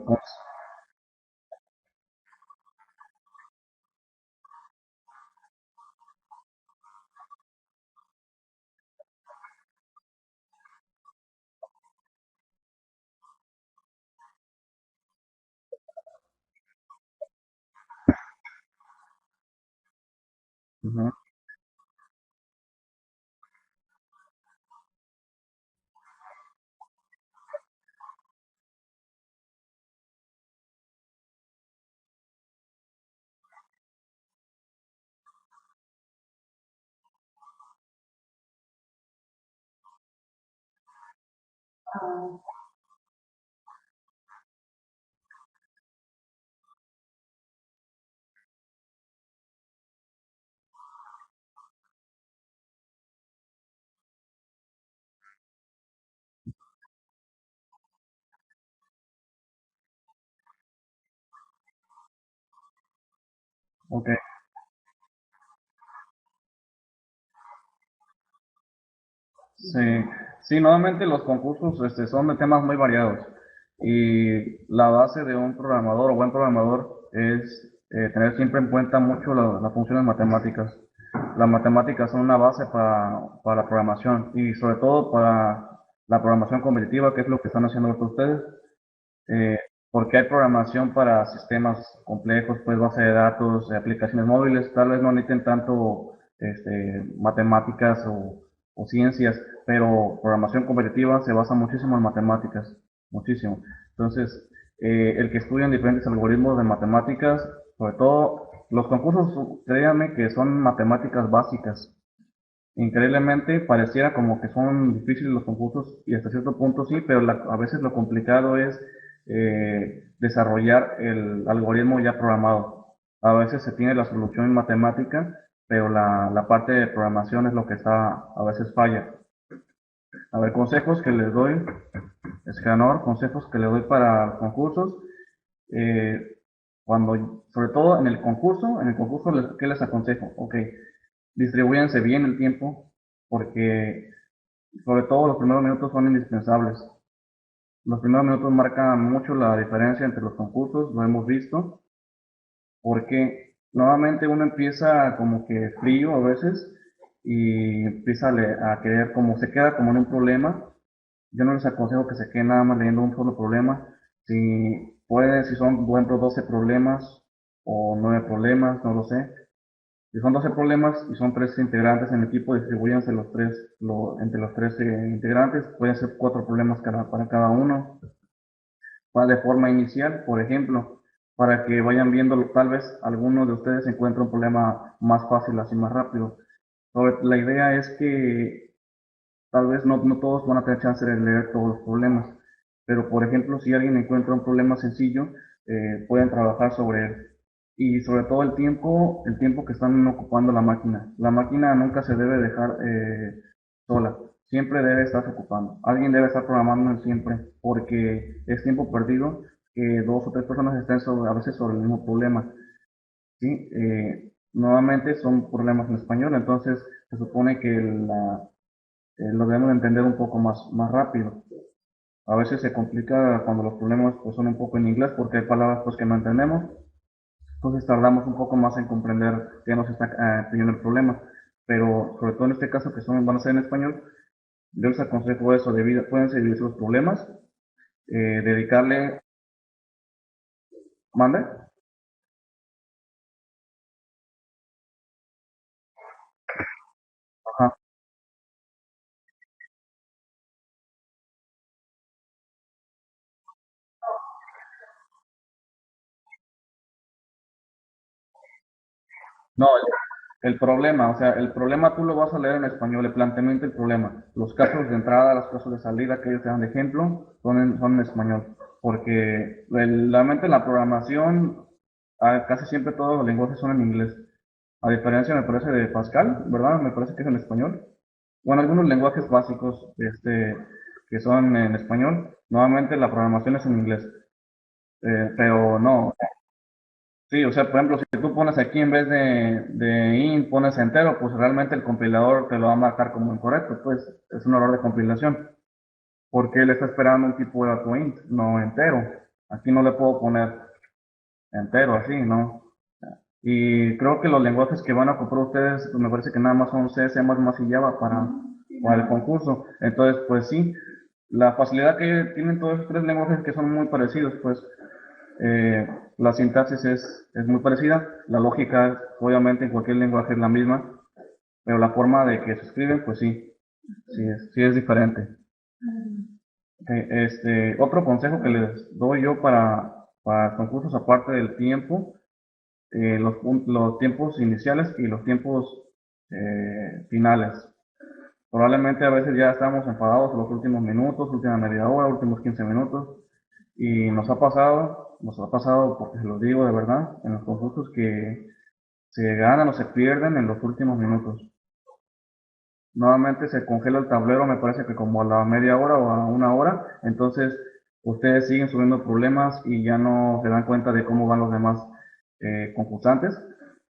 ujú, ok. Sí, sí, normalmente los concursos son de temas muy variados y la base de un programador o buen programador es tener siempre en cuenta mucho las funciones matemáticas. Las matemáticas son una base para la programación y sobre todo para la programación competitiva, que es lo que están haciendo ahorita ustedes, eh, porque hay programación para sistemas complejos, pues base de datos, aplicaciones móviles, tal vez no necesiten tanto matemáticas o ciencias, pero programación competitiva se basa muchísimo en matemáticas, muchísimo. Entonces, el que estudian diferentes algoritmos de matemáticas, sobre todo los concursos, créanme que son matemáticas básicas. Increíblemente pareciera como que son difíciles los concursos y hasta cierto punto sí, pero a veces lo complicado es desarrollar el algoritmo ya programado. A veces se tiene la solución en matemática, pero la parte de programación es lo que a veces falla. A ver, consejos que les doy, Escanor, consejos que les doy para concursos. eh, Sobre todo en el concurso, ¿qué les aconsejo? Ok, distribúyanse bien el tiempo, porque sobre todo los primeros minutos son indispensables. Los primeros minutos marcan mucho la diferencia entre los concursos, lo hemos visto, porque nuevamente uno empieza como que frío a veces y empieza a querer, como se queda como en un problema. Yo no les aconsejo que se queden nada más leyendo un solo problema. Si pueden, si son, por ejemplo, 12 problemas o 9 problemas, no lo sé. Si son 12 problemas y son 3 integrantes en el equipo, distribúyanse entre los tres integrantes. Pueden ser 4 problemas para cada uno. De forma inicial, por ejemplo, para que vayan viendo, tal vez alguno de ustedes encuentre un problema más fácil, así más rápido. La idea es que tal vez no todos van a tener chance de leer todos los problemas, pero por ejemplo, si alguien encuentra un problema sencillo, pueden trabajar sobre él. Y sobre todo el tiempo que están ocupando la máquina. La máquina nunca se debe dejar sola, siempre debe estarse ocupando. Alguien debe estar programando siempre, porque es tiempo perdido que dos o tres personas estén a veces sobre el mismo problema. ¿Sí? Nuevamente son problemas en español, entonces se supone que lo debemos entender un poco más rápido. A veces se complica cuando los problemas pues, son un poco en inglés porque hay palabras pues, que no entendemos, entonces tardamos un poco más en comprender qué nos está pidiendo el problema. Pero sobre todo en este caso que van a ser en español, yo les aconsejo eso, pueden dividir los problemas, dedicarle, mande. Ajá. No, el problema, o sea, el problema tú lo vas a leer en español, el planteamiento del problema. Los casos de entrada, los casos de salida que ellos te dan de ejemplo, son en español. Porque realmente en la programación, casi siempre todos los lenguajes son en inglés. A diferencia, me parece, de Pascal, ¿verdad? Me parece que es en español. Bueno, algunos lenguajes básicos que son en español, nuevamente la programación es en inglés. Pero no, sí, o sea, por ejemplo, si tú pones aquí en vez de int, pones entero, pues realmente el compilador te lo va a marcar como incorrecto, pues es un error de compilación, porque él está esperando un tipo de dato int, no entero. Aquí no le puedo poner entero así, ¿no? Y creo que los lenguajes que van a ocupar ustedes, pues me parece que nada más son C, C++ y Java para el concurso. Entonces, pues sí, la facilidad que tienen todos estos tres lenguajes que son muy parecidos, pues eh, la sintaxis es muy parecida, la lógica obviamente en cualquier lenguaje es la misma, pero la forma de que se escriben, pues sí es diferente. Otro consejo que les doy yo para concursos, aparte del tiempo, los tiempos iniciales y los tiempos finales. Probablemente a veces ya estamos enfadados los últimos minutos, última media hora, últimos 15 minutos, y nos ha pasado porque se los digo de verdad, en los concursos que se ganan o se pierden en los últimos minutos. Nuevamente se congela el tablero, me parece que como a la media hora o a una hora, entonces ustedes siguen subiendo problemas y ya no se dan cuenta de cómo van los demás concursantes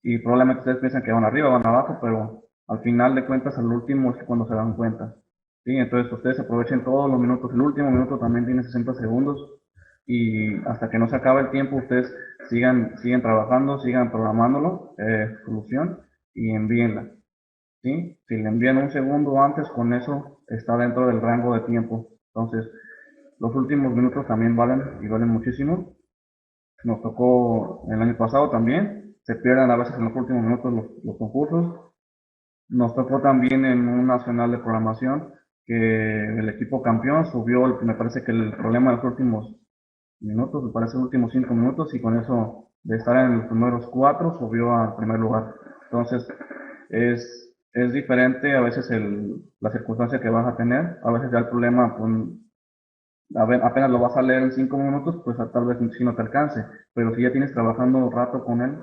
y probablemente ustedes piensan que van arriba, van abajo, pero al final de cuentas, al último es cuando se dan cuenta. ¿Sí? Entonces ustedes aprovechen todos los minutos, el último minuto también tiene 60 segundos y hasta que no se acabe el tiempo ustedes sigan trabajando, sigan programándolo, solución y envíenla. ¿Sí? Si le envían un segundo antes, con eso está dentro del rango de tiempo. Entonces, los últimos minutos también valen y valen muchísimo. Nos tocó el año pasado también. Se pierden a veces en los últimos minutos los concursos. Nos tocó también en un nacional de programación que el equipo campeón subió, me parece que el problema de los últimos minutos, me parece los últimos 5 minutos, y con eso de estar en los primeros 4 subió al primer lugar. Entonces, es diferente a veces la circunstancia que vas a tener, a veces ya el problema, pues, apenas lo vas a leer en 5 minutos, pues tal vez si no te alcance, pero si ya tienes trabajando un rato con él,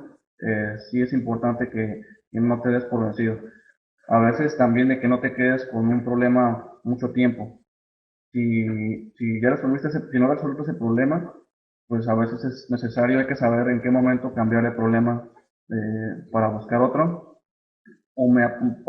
sí es importante que no te des por vencido. A veces también de que no te quedes con un problema mucho tiempo. Si ya si no resolviste ese problema, pues a veces es necesario, hay que saber en qué momento cambiar el problema para buscar otro. O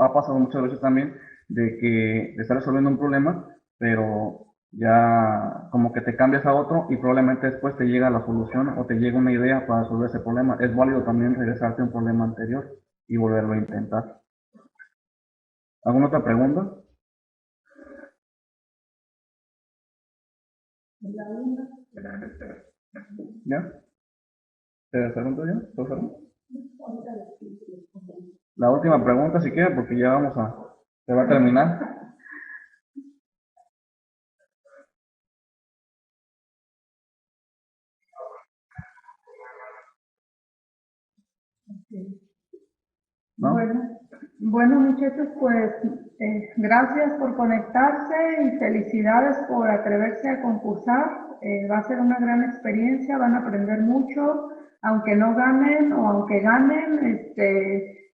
ha pasado muchas veces también de estar resolviendo un problema, pero ya como que te cambias a otro y probablemente después te llega la solución o te llega una idea para resolver ese problema. Es válido también regresarte a un problema anterior y volverlo a intentar. ¿Alguna otra pregunta? ¿Ya? ¿Te pregunto yo? ¿Por favor? La última pregunta, si quieres, porque ya se va a terminar. ¿No? Bueno, muchachos, pues gracias por conectarse y felicidades por atreverse a concursar. Va a ser una gran experiencia, van a aprender mucho, aunque no ganen o aunque ganen,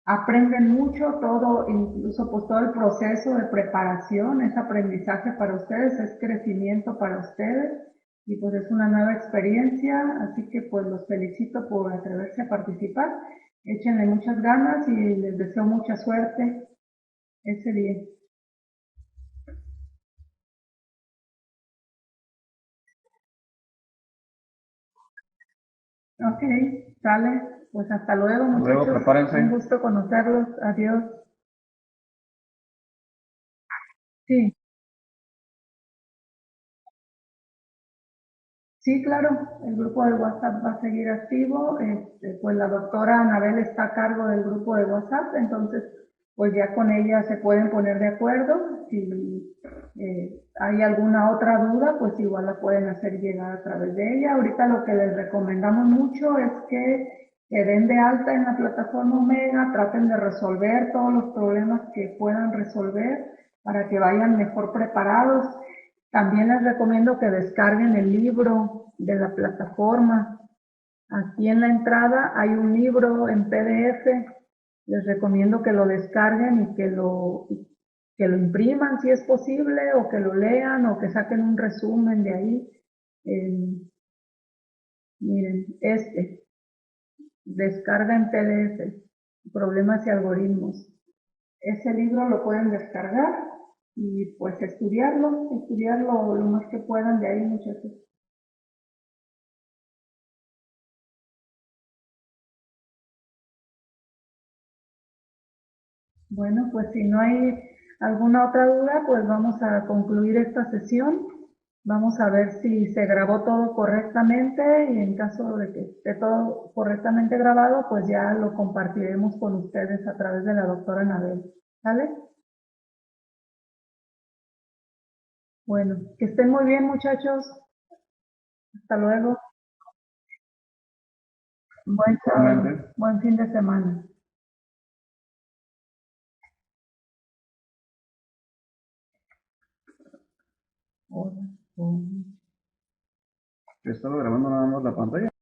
aprenden mucho, todo, incluso pues todo el proceso de preparación, es aprendizaje para ustedes, es crecimiento para ustedes y pues es una nueva experiencia, así que pues los felicito por atreverse a participar. Échenle muchas ganas y les deseo mucha suerte ese día. Ok, sale. Pues hasta luego, Hasta luego, muchachos. prepárense. Un gusto conocerlos. Adiós. Sí, sí, claro. El grupo de WhatsApp va a seguir activo. Pues la doctora Anabel está a cargo del grupo de WhatsApp, entonces pues ya con ella se pueden poner de acuerdo. Si hay alguna otra duda, pues igual la pueden hacer llegar a través de ella. Ahorita lo que les recomendamos mucho es que se den de alta en la plataforma Omega, traten de resolver todos los problemas que puedan resolver para que vayan mejor preparados. También les recomiendo que descarguen el libro de la plataforma. Aquí en la entrada hay un libro en PDF. Les recomiendo que lo descarguen y que lo impriman si es posible, o que lo lean, o que saquen un resumen de ahí. Miren, descarga en PDF, problemas y algoritmos. Ese libro lo pueden descargar y pues estudiarlo lo más que puedan de ahí, muchachos. Bueno, pues si no hay alguna otra duda, pues vamos a concluir esta sesión. Vamos a ver si se grabó todo correctamente, y en caso de que esté todo correctamente grabado, pues ya lo compartiremos con ustedes a través de la doctora Anabel. ¿Sale? Bueno, que estén muy bien, muchachos. Hasta luego. Buen sábado. Igualmente. Buen fin de semana. Hola. Estaba grabando nada más la pantalla.